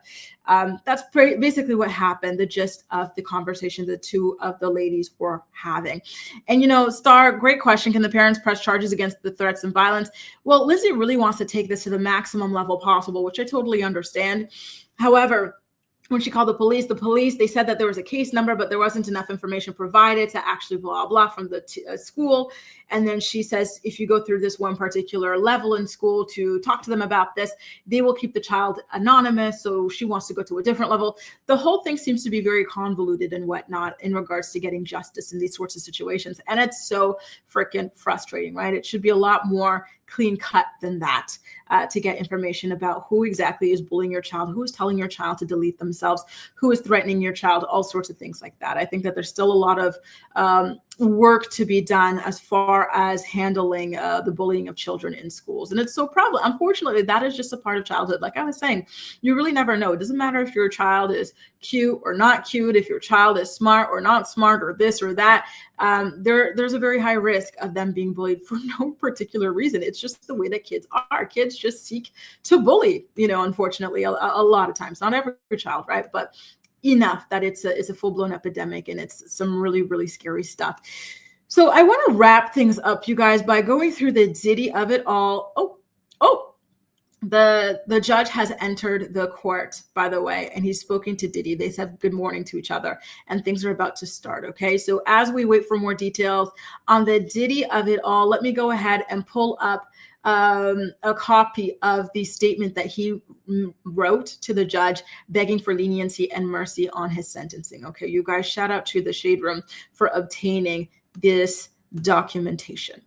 that's basically what happened, the gist of the conversation the two of the ladies were having. And, Star, great question. Can the parents press charges against the threats and violence? Well, Lindsay really wants to take this to the maximum level possible, which I totally understand. However, when she called the police, they said that there was a case number, but there wasn't enough information provided to actually blah, blah from the school. And then she says, if you go through this one particular level in school to talk to them about this, they will keep the child anonymous. So she wants to go to a different level. The whole thing seems to be very convoluted and whatnot in regards to getting justice in these sorts of situations. And it's so freaking frustrating, right? It should be a lot more clean cut than that, to get information about who exactly is bullying your child, who is telling your child to delete themselves, who is threatening your child, all sorts of things like that. I think that there's still a lot of work to be done as far as handling the bullying of children in schools. And it's so prevalent. Unfortunately, that is just a part of childhood. Like I was saying, you really never know. It doesn't matter if your child is cute or not cute, if your child is smart or not smart, or this or that. There's a very high risk of them being bullied for no particular reason. It's just the way that kids are. Kids just seek to bully, unfortunately, a lot of times. Not every child, right? But enough that it's a full-blown epidemic, and it's some really, really scary stuff. So I want to wrap things up, you guys, by going through the Diddy of it all. The judge has entered the court, by the way, and he's spoken to Diddy. They said good morning to each other, and things are about to start. Okay, so as we wait for more details on the Diddy of it all, let me go ahead and pull up a copy of the statement that he wrote to the judge, begging for leniency and mercy on his sentencing. Okay, you guys, shout out to the Shade Room for obtaining this documentation.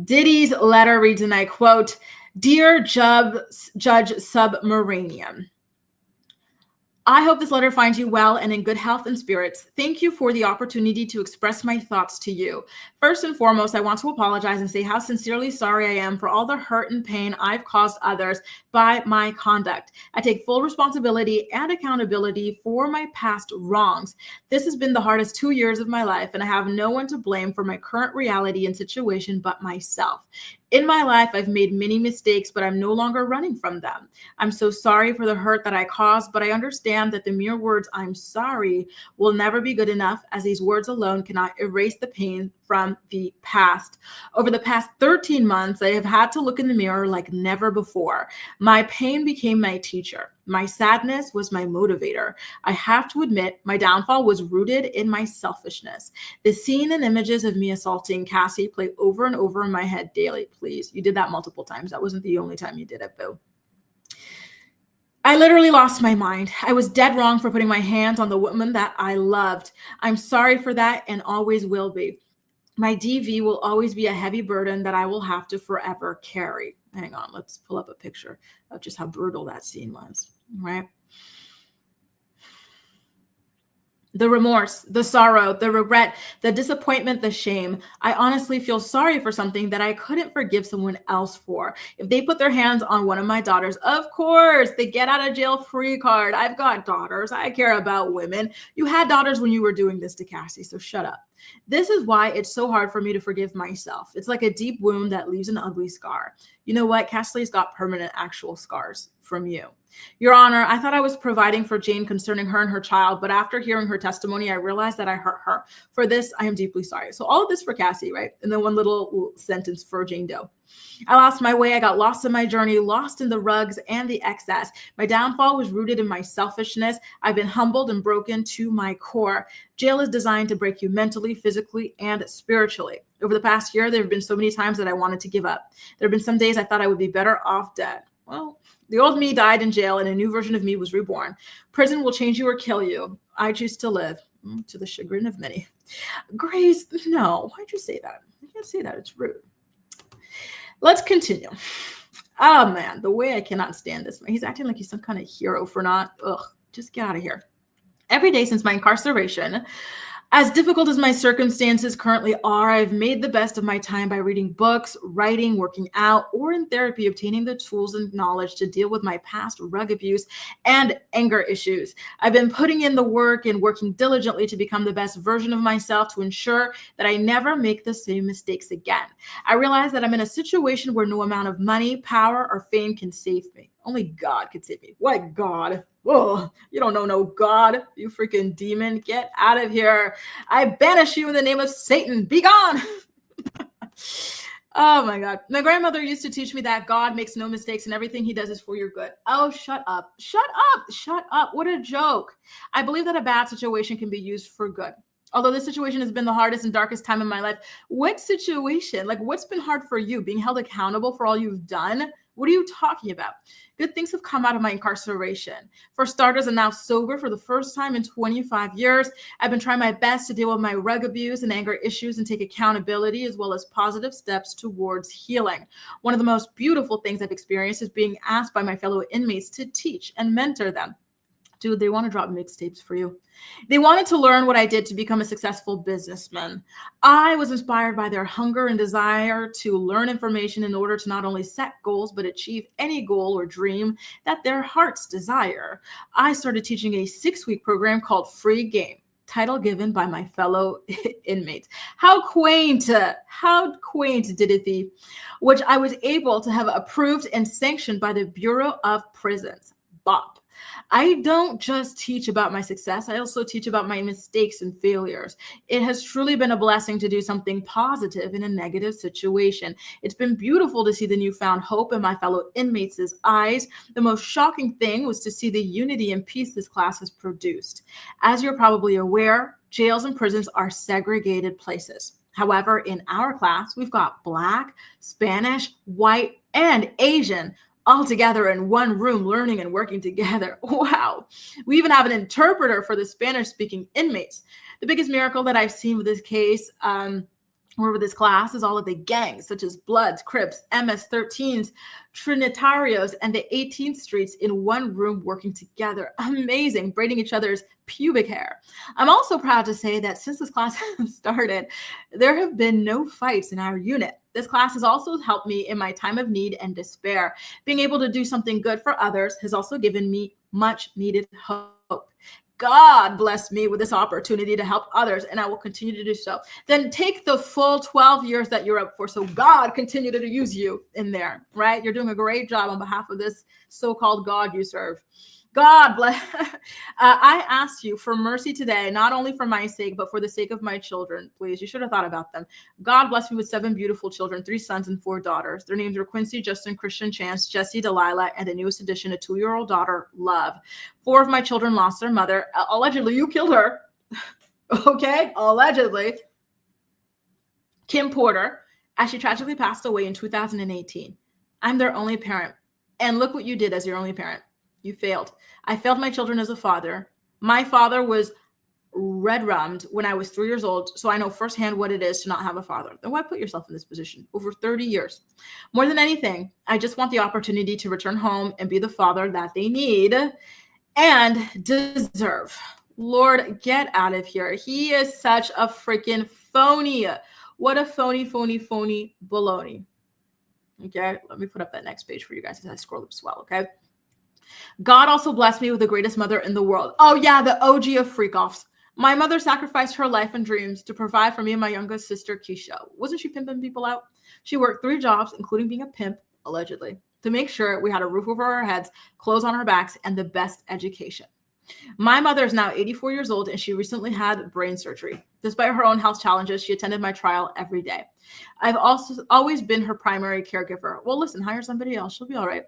Diddy's letter reads, and I quote, "Dear Judge Submarinian, I hope this letter finds you well and in good health and spirits. Thank you for the opportunity to express my thoughts to you. First and foremost, I want to apologize and say how sincerely sorry I am for all the hurt and pain I've caused others by my conduct. I take full responsibility and accountability for my past wrongs. This has been the hardest 2 years of my life, and I have no one to blame for my current reality and situation but myself. In my life, I've made many mistakes, but I'm no longer running from them. I'm so sorry for the hurt that I caused, but I understand that the mere words "I'm sorry" will never be good enough, as these words alone cannot erase the pain from the past. Over the past 13 months, I have had to look in the mirror like never before. My pain became my teacher. My sadness was my motivator. I have to admit, my downfall was rooted in my selfishness. The scene and images of me assaulting Cassie play over and over in my head daily. Please, you did that multiple times. That wasn't the only time you did it, boo. I literally lost my mind. I was dead wrong for putting my hands on the woman that I loved. I'm sorry for that and always will be. My DV will always be a heavy burden that I will have to forever carry. Hang on, let's pull up a picture of just how brutal that scene was, right? The remorse, the sorrow, the regret, the disappointment, the shame. I honestly feel sorry for something that I couldn't forgive someone else for. If they put their hands on one of my daughters, of course, they get out of jail free card. I've got daughters. I care about women. You had daughters when you were doing this to Cassie, so shut up. This is why it's so hard for me to forgive myself. It's like a deep wound that leaves an ugly scar. You know what? Cassie's got permanent actual scars from you. Your Honor, I thought I was providing for Jane concerning her and her child, but after hearing her testimony, I realized that I hurt her. For this, I am deeply sorry. So all of this for Cassie, right? And then one little sentence for Jane Doe. I lost my way. I got lost in my journey, lost in the rugs and the excess. My downfall was rooted in my selfishness. I've been humbled and broken to my core. Jail is designed to break you mentally, physically, and spiritually. Over the past year, there have been so many times that I wanted to give up. There have been some days I thought I would be better off dead. Well, the old me died in jail and a new version of me was reborn. Prison will change you or kill you. I choose to live, to the chagrin of many. Grace, no, why'd you say that? You can't say that, it's rude. Let's continue. Oh man, the way I cannot stand this man. He's acting like he's some kind of hero for not, just get out of here. Every day since my incarceration, as difficult as my circumstances currently are, I've made the best of my time by reading books, writing, working out, or in therapy, obtaining the tools and knowledge to deal with my past rug abuse and anger issues. I've been putting in the work and working diligently to become the best version of myself to ensure that I never make the same mistakes again. I realize that I'm in a situation where no amount of money, power, or fame can save me. Only God can save me. What God? Oh, you don't know no God, you freaking demon. Get out of here. I banish you in the name of Satan. Be gone. Oh my God. My grandmother used to teach me that God makes no mistakes and everything he does is for your good. Oh, shut up. Shut up. Shut up. What a joke. I believe that a bad situation can be used for good. Although this situation has been the hardest and darkest time in my life. What situation? Like, what's been hard for you? Being held accountable for all you've done? What are you talking about? Good things have come out of my incarceration. For starters, I'm now sober for the first time in 25 years. I've been trying my best to deal with my rug abuse and anger issues and take accountability as well as positive steps towards healing. One of the most beautiful things I've experienced is being asked by my fellow inmates to teach and mentor them. Dude, they want to drop mixtapes for you. They wanted to learn what I did to become a successful businessman. I was inspired by their hunger and desire to learn information in order to not only set goals, but achieve any goal or dream that their hearts desire. I started teaching a 6-week program called Free Game, title given by my fellow inmates. How quaint, Diddy, which I was able to have approved and sanctioned by the Bureau of Prisons, BOP. I don't just teach about my success. I also teach about my mistakes and failures. It has truly been a blessing to do something positive in a negative situation. It's been beautiful to see the newfound hope in my fellow inmates' eyes. The most shocking thing was to see the unity and peace this class has produced. As you're probably aware, jails and prisons are segregated places. However, in our class, we've got Black, Spanish, white, and Asian all together in one room, learning and working together. Wow. We even have an interpreter for the Spanish-speaking inmates. The biggest miracle that I've seen with this case or with this class is all of the gangs, such as Bloods, Crips, MS-13s, Trinitarios, and the 18th Streets in one room working together. Amazing, braiding each other's pubic hair. I'm also proud to say that since this class started, there have been no fights in our unit. This class has also helped me in my time of need and despair. Being able to do something good for others has also given me much needed hope. God bless me with this opportunity to help others, and I will continue to do so. Then take the full 12 years that you're up for, so God continue to use you in there, right? You're doing a great job on behalf of this so-called God you serve. God bless. I asked you for mercy today, not only for my sake, but for the sake of my children. Please, you should have thought about them. God bless me with 7 beautiful children, 3 sons and 4 daughters. Their names are Quincy, Justin, Christian, Chance, Jesse, Delilah, and the newest addition, a 2-year-old daughter, Love. 4 of my children lost their mother. Allegedly, you killed her. Okay? Allegedly. Kim Porter, as she tragically passed away in 2018. I'm their only parent. And look what you did as your only parent. You failed. I failed my children as a father. My father was red-rummed when I was 3 years old, so I know firsthand what it is to not have a father. Then why put yourself in this position? Over 30 years. More than anything, I just want the opportunity to return home and be the father that they need and deserve. Lord, get out of here. He is such a freaking phony. What a phony baloney. Okay, let me put up that next page for you guys as I scroll up as well, okay? God also blessed me with the greatest mother in the world. Oh yeah, the OG of freak-offs. My mother sacrificed her life and dreams to provide for me and my youngest sister, Keisha. Wasn't she pimping people out? She worked 3 jobs, including being a pimp, allegedly, to make sure we had a roof over our heads, clothes on our backs, and the best education. My mother is now 84 years old, and she recently had brain surgery. Despite her own health challenges, she attended my trial every day. I've also always been her primary caregiver. Well, listen, hire somebody else. She'll be all right.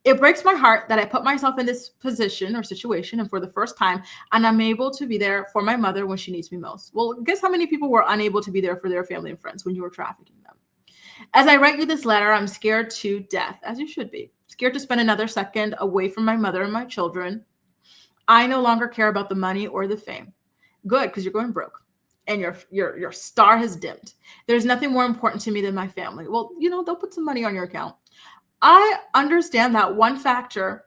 It breaks my heart that I put myself in this position or situation, and for the first time, and I'm able to be there for my mother when she needs me most. Well, guess how many people were unable to be there for their family and friends when you were trafficking them? As I write you this letter, I'm scared to death, as you should be. Scared to spend another second away from my mother and my children. I no longer care about the money or the fame. Good, because you're going broke. And your star has dimmed. There's nothing more important to me than my family. Well, they'll put some money on your account. I understand that one factor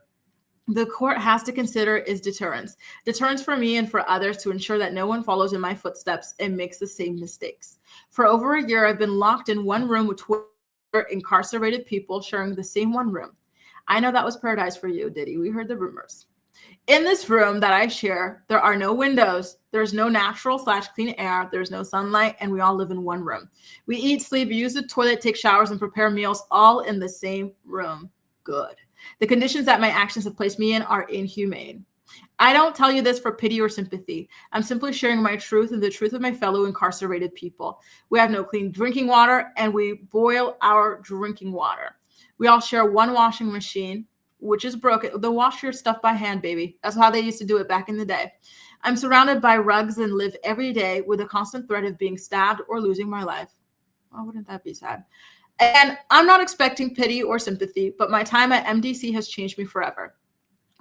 the court has to consider is deterrence. Deterrence for me and for others to ensure that no one follows in my footsteps and makes the same mistakes. For over a year, I've been locked in one room with 12 incarcerated people sharing the same one room. I know that was paradise for you, Diddy. We heard the rumors. In this room that I share, there are no windows. There's no natural/clean air. There's no sunlight, and we all live in one room. We eat, sleep, use the toilet, take showers, and prepare meals all in the same room. Good. The conditions that my actions have placed me in are inhumane. I don't tell you this for pity or sympathy. I'm simply sharing my truth and the truth of my fellow incarcerated people. We have no clean drinking water, and we boil our drinking water. We all share one washing machine, which is broken. They'll wash your stuff by hand, baby. That's how they used to do it back in the day. I'm surrounded by rugs and live every day with a constant threat of being stabbed or losing my life. Oh, wouldn't that be sad? And I'm not expecting pity or sympathy, but my time at MDC has changed me forever.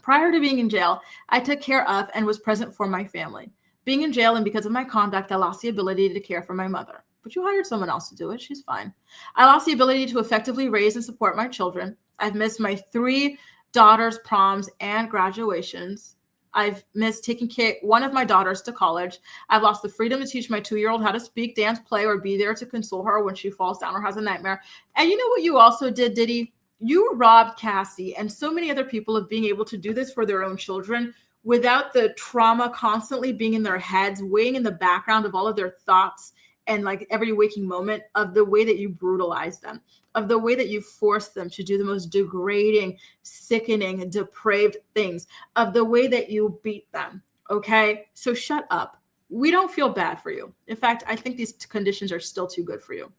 Prior to being in jail, I took care of and was present for my family. Being in jail and because of my conduct, I lost the ability to care for my mother. But you hired someone else to do it. She's fine. I lost the ability to effectively raise and support my children. I've missed my 3 daughters' proms and graduations. I've missed taking one of my daughters to college. I've lost the freedom to teach my 2-year-old how to speak, dance, play, or be there to console her when she falls down or has a nightmare. And you know what you also did, Diddy? You robbed Cassie and so many other people of being able to do this for their own children without the trauma constantly being in their heads, weighing in the background of all of their thoughts and like every waking moment of the way that you brutalize them, of the way that you force them to do the most degrading, sickening, depraved things, of the way that you beat them. Okay? So shut up. We don't feel bad for you. In fact, I think these conditions are still too good for you.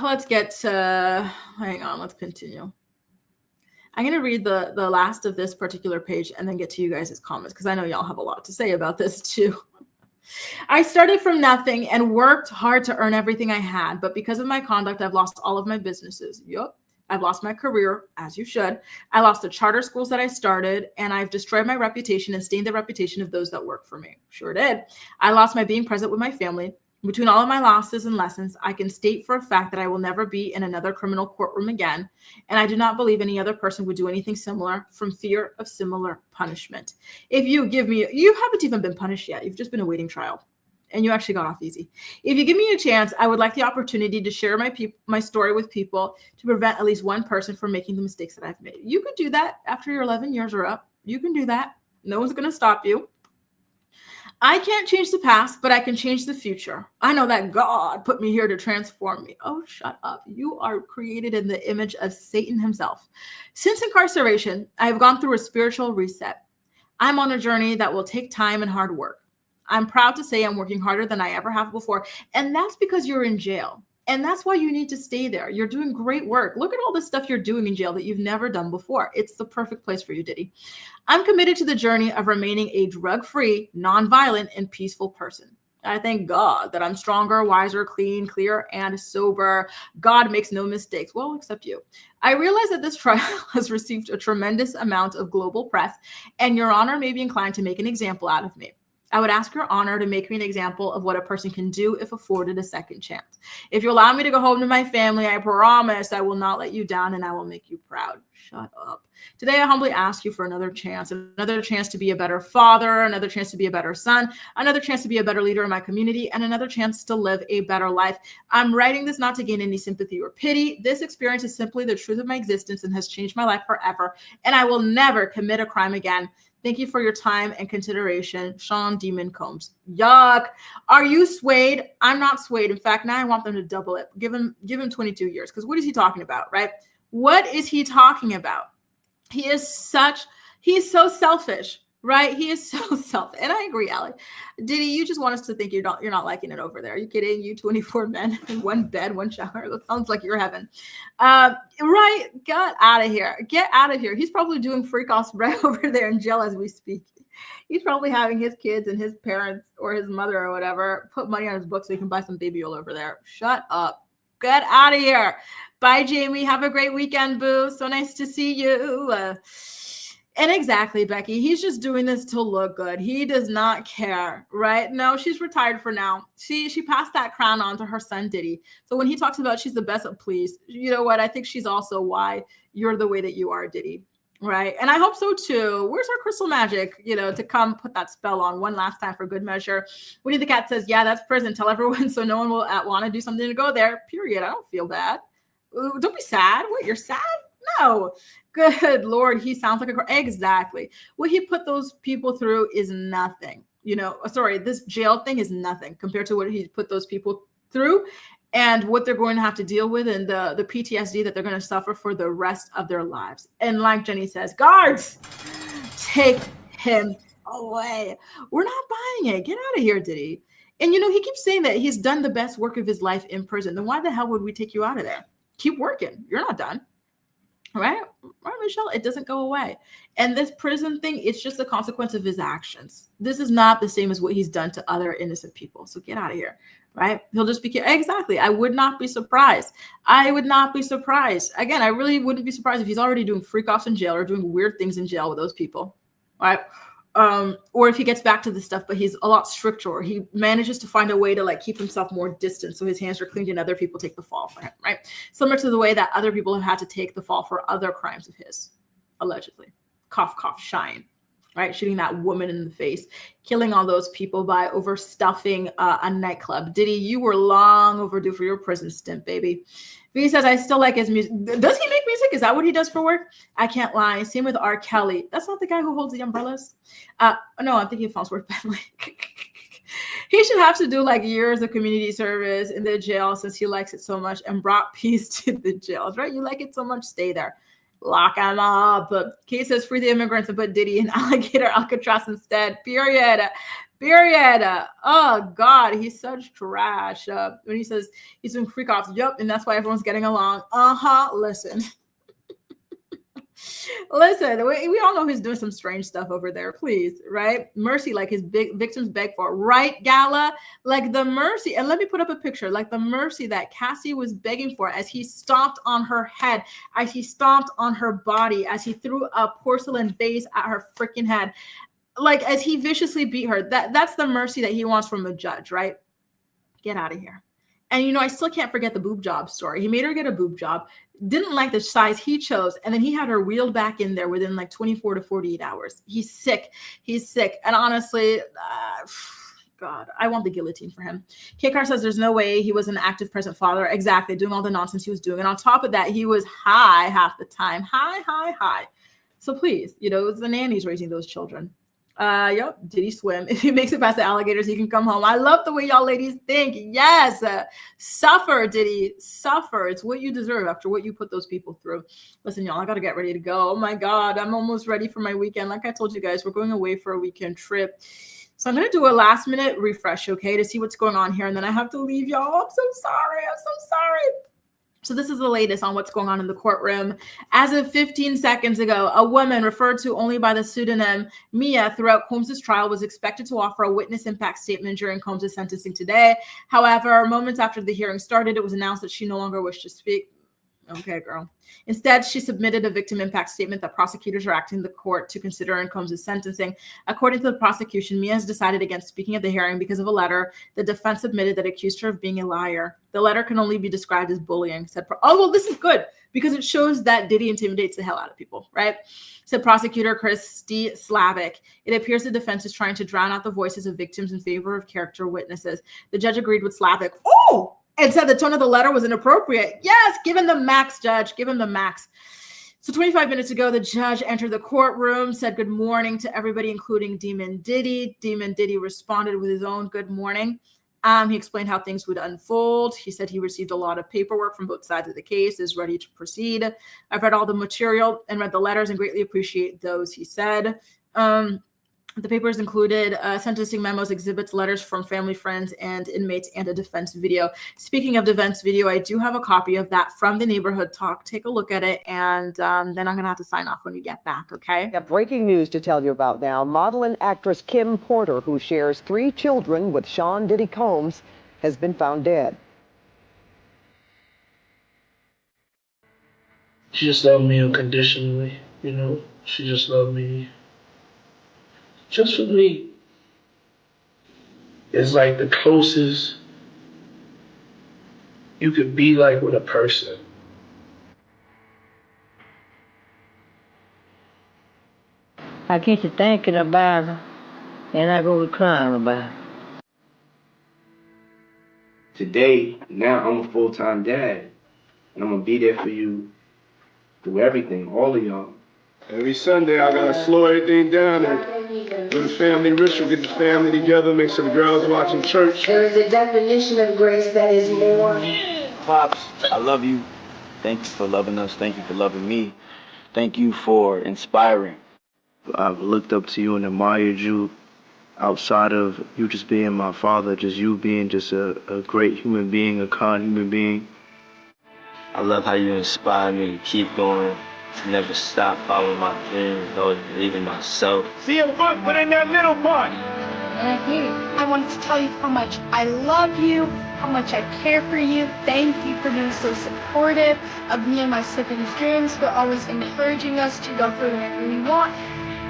Let's get to, hang on, let's continue. I'm going to read the last of this particular page and then get to you guys' comments because I know y'all have a lot to say about this too. I started from nothing and worked hard to earn everything I had, but because of my conduct, I've lost all of my businesses. Yup. I've lost my career, as you should. I lost the charter schools that I started, and I've destroyed my reputation and stained the reputation of those that work for me. Sure did. I lost my being present with my family. Between all of my losses and lessons, I can state for a fact that I will never be in another criminal courtroom again, and I do not believe any other person would do anything similar from fear of similar punishment. If you give me, you haven't even been punished yet. You've just been awaiting trial, and you actually got off easy. If you give me a chance, I would like the opportunity to share my story with people to prevent at least one person from making the mistakes that I've made. You could do that after your 11 years are up. You can do that. No one's going to stop you. I can't change the past, but I can change the future. I know that God put me here to transform me. Oh, shut up. You are created in the image of Satan himself. Since incarceration, I have gone through a spiritual reset. I'm on a journey that will take time and hard work. I'm proud to say I'm working harder than I ever have before. And that's because you're in jail. And that's why you need to stay there. You're doing great work. Look at all the stuff you're doing in jail that you've never done before. It's the perfect place for you, Diddy. I'm committed to the journey of remaining a drug-free, non-violent, and peaceful person. I thank God that I'm stronger, wiser, clean, clear, and sober. God makes no mistakes. Well, except you. I realize that this trial has received a tremendous amount of global press, and Your Honor may be inclined to make an example out of me. I would ask Your Honor to make me an example of what a person can do if afforded a second chance. If you allow me to go home to my family, I promise I will not let you down and I will make you proud. Shut up. Today, I humbly ask you for another chance to be a better father, another chance to be a better son, another chance to be a better leader in my community, and another chance to live a better life. I'm writing this not to gain any sympathy or pity. This experience is simply the truth of my existence and has changed my life forever, and I will never commit a crime again. Thank you for your time and consideration, Sean Demon Combs. Yuck. Are you swayed? I'm not swayed. In fact, now I want them to double it. Give him 22 years. Because what is he talking about, right? What is he talking about? He's so selfish, right? He is so selfish. And I agree, Alec. Diddy, you just want us to think you're not liking it over there. Are you kidding? You 24 men in one bed, one shower. That sounds like your heaven. Right. Get out of here. Get out of here. He's probably doing freak offs right over there in jail as we speak. He's probably having his kids and his parents or his mother or whatever put money on his book so he can buy some baby oil over there. Shut up. Get out of here. Bye, Jamie. Have a great weekend, boo. So nice to see you. And exactly, Becky, he's just doing this to look good. He does not care, right? No, she's retired for now. She passed that crown on to her son, Diddy. So when he talks about she's the best of please, you know what? I think she's also why you're the way that you are, Diddy, right? And I hope so too. Where's our crystal magic, to come put that spell on one last time for good measure? Winnie the Cat says, yeah, that's prison. Tell everyone so no one will want to do something to go there, period. I don't feel bad. Ooh, don't be sad. What, you're sad? No. Good Lord, he sounds like exactly. What he put those people through is nothing. This jail thing is nothing compared to what he put those people through and what they're going to have to deal with and the PTSD that they're going to suffer for the rest of their lives. And like Jenny says, guards, take him away. We're not buying it. Get out of here, Diddy. And he keeps saying that he's done the best work of his life in prison. Then why the hell would we take you out of there? Keep working. You're not done. Right, Michelle? It doesn't go away. And this prison thing, it's just a consequence of his actions. This is not the same as what he's done to other innocent people. So get out of here, right? He'll just be exactly. I would not be surprised. I would not be surprised. Again, I really wouldn't be surprised if he's already doing freak offs in jail or doing weird things in jail with those people, right? Or if he gets back to this stuff, but he's a lot stricter, or he manages to find a way to keep himself more distant so his hands are clean and other people take the fall for him, right? Similar to the way that other people have had to take the fall for other crimes of his, allegedly. Cough, cough, shine, right? Shooting that woman in the face, killing all those people by overstuffing a nightclub. Diddy, you were long overdue for your prison stint, baby. He says, I still like his music. Does he make music? Is that what he does for work? I can't lie. Same with R. Kelly. That's not the guy who holds the umbrellas. No, I'm thinking of Farnsworth Bentley. He should have to do years of community service in the jail since he likes it so much and brought peace to the jails, right? You like it so much, stay there. Lock him up. Kate says, free the immigrants and put Diddy in alligator Alcatraz instead. Period. Oh, God, he's such trash. When he says he's doing freak offs, yep, and that's why everyone's getting along. Listen. Listen, we all know he's doing some strange stuff over there, please, right? Mercy, his big victims beg for, right, Gala? The mercy, and let me put up a picture, the mercy that Cassie was begging for as he stomped on her head, as he stomped on her body, as he threw a porcelain vase at her freaking head, as he viciously beat her. That's the mercy that he wants from a judge, right? Get out of here. And, I still can't forget the boob job story. He made her get a boob job, didn't like the size he chose, and then he had her wheeled back in there within 24 to 48 hours. He's sick. And honestly, God, I want the guillotine for him. K-Car says there's no way he was an active present father. Exactly, doing all the nonsense he was doing. And on top of that, he was high half the time. High. So please, it was the nannies raising those children. Yep, Diddy swim. If he makes it past the alligators, he can come home. I love the way y'all ladies think. Yes, suffer, Diddy, suffer. It's what you deserve after what you put those people through. Listen, y'all, I gotta get ready to go. Oh my God, I'm almost ready for my weekend. Like I told you guys, we're going away for a weekend trip. So I'm gonna do a last minute refresh, okay, to see what's going on here, and then I have to leave y'all. I'm so sorry. I'm so sorry. So this is the latest on what's going on in the courtroom. As of 15 seconds ago, a woman referred to only by the pseudonym Mia throughout Combs' trial was expected to offer a witness impact statement during Combs' sentencing today. However, moments after the hearing started, it was announced that she no longer wished to speak. Okay, girl. Instead, she submitted a victim impact statement that prosecutors are acting the court to consider in Combs' sentencing. According to the prosecution, Mia has decided against speaking at the hearing because of a letter the defense submitted that accused her of being a liar. The letter can only be described as bullying. Oh, well, this is good because it shows that Diddy intimidates the hell out of people, right? Said prosecutor Christy Slavic. It appears the defense is trying to drown out the voices of victims in favor of character witnesses. The judge agreed with Slavic. Oh! And said the tone of the letter was inappropriate. Yes, give him the max, judge. Give him the max. So 25 minutes ago, the judge entered the courtroom, said good morning to everybody, including Demon Diddy. Demon Diddy responded with his own good morning. He explained how things would unfold. He said he received a lot of paperwork from both sides of the case, is ready to proceed. I've read all the material and read the letters and greatly appreciate those, he said. The papers included sentencing memos, exhibits, letters from family, friends, and inmates, and a defense video. Speaking of defense video, I do have a copy of that from the neighborhood talk. Take a look at it, and then I'm going to have to sign off when we get back, okay? Got breaking news to tell you about now. Model and actress Kim Porter, who shares 3 children with Sean Diddy Combs, has been found dead. She just loved me unconditionally, you know? She just loved me. Just for me, it's like the closest you could be like with a person. I get to thinking about her, and I go to crying about her. Today, now I'm a full-time dad, and I'm gonna be there for you through everything, all of y'all. Every Sunday, I gotta slow everything down and do the family ritual, get the family together, make sure the girls watching church. There is a definition of grace that is more. Pops, I love you. Thank you for loving us. Thank you for loving me. Thank you for inspiring. I've looked up to you and admired you outside of you just being my father, just you being just a great human being, a kind human being. I love how you inspire me to keep going, to never stop following my dreams, or believe in myself. See a foot, put in that middle part. I wanted to tell you how much I love you, how much I care for you. Thank you for being so supportive of me and my siblings' dreams, for always encouraging us to go for whatever we want.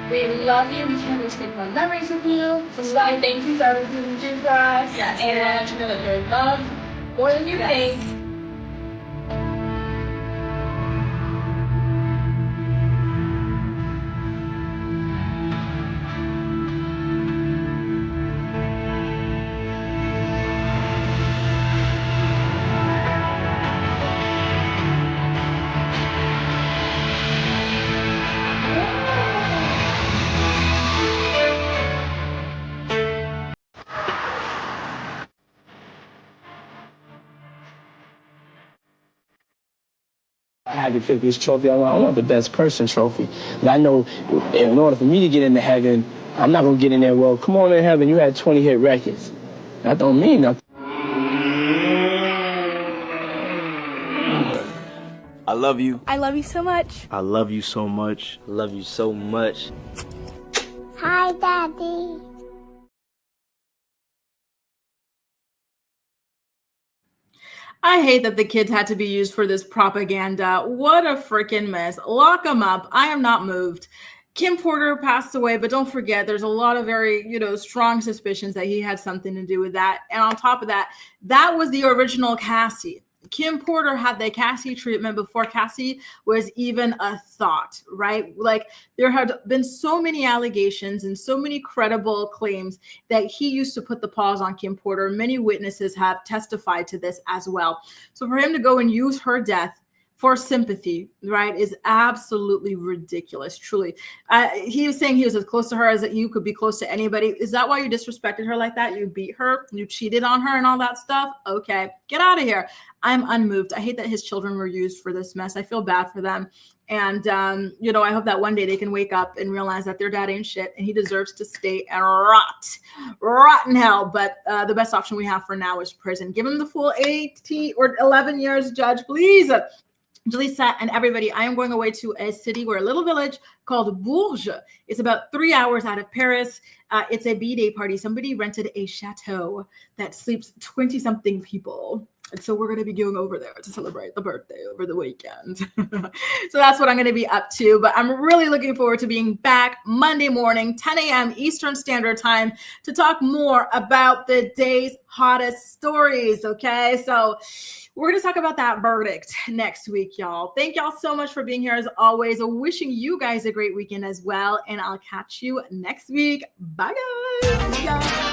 We love you. We can't wait to make more memories with you. So thank you for everything you do for us. Yes. And you know that you're loved more than you think. I had to pick this trophy. I want the best person trophy. But I know in order for me to get into heaven, I'm not going to get in there, well, come on in heaven, you had 20 hit records. That don't mean nothing. I love you. I love you so much. I love you so much. I love you so much. Hi, Daddy. I hate that the kids had to be used for this propaganda. What a freaking mess. Lock them up. I am not moved. Kim Porter passed away, but don't forget, there's a lot of very, strong suspicions that he had something to do with that. And on top of that, that was the original Cassie. Kim Porter had the Cassie treatment before Cassie was even a thought, right? Like there had been so many allegations and so many credible claims that he used to put the paws on Kim Porter. Many witnesses have testified to this as well. So for him to go and use her death for sympathy, right, is absolutely ridiculous. Truly, he was saying he was as close to her as that you could be close to anybody. Is that why you disrespected her like that? You beat her, you cheated on her, and all that stuff. Okay, get out of here. I'm unmoved. I hate that his children were used for this mess. I feel bad for them. And, I hope that one day they can wake up and realize that their dad ain't shit and he deserves to stay and rot in hell. But the best option we have for now is prison. Give him the full 18 or 11 years, judge, please. Jalisa and everybody, I am going away to a city or a little village called Bourges. It's about 3 hours out of Paris. It's a B-Day party. Somebody rented a chateau that sleeps 20-something people. And so we're going to be going over there to celebrate the birthday over the weekend. So that's what I'm going to be up to. But I'm really looking forward to being back Monday morning, 10 a.m. Eastern Standard Time, to talk more about the day's hottest stories. Okay, so we're going to talk about that verdict next week, y'all. Thank y'all so much for being here as always. Wishing you guys a great weekend as well. And I'll catch you next week. Bye, guys.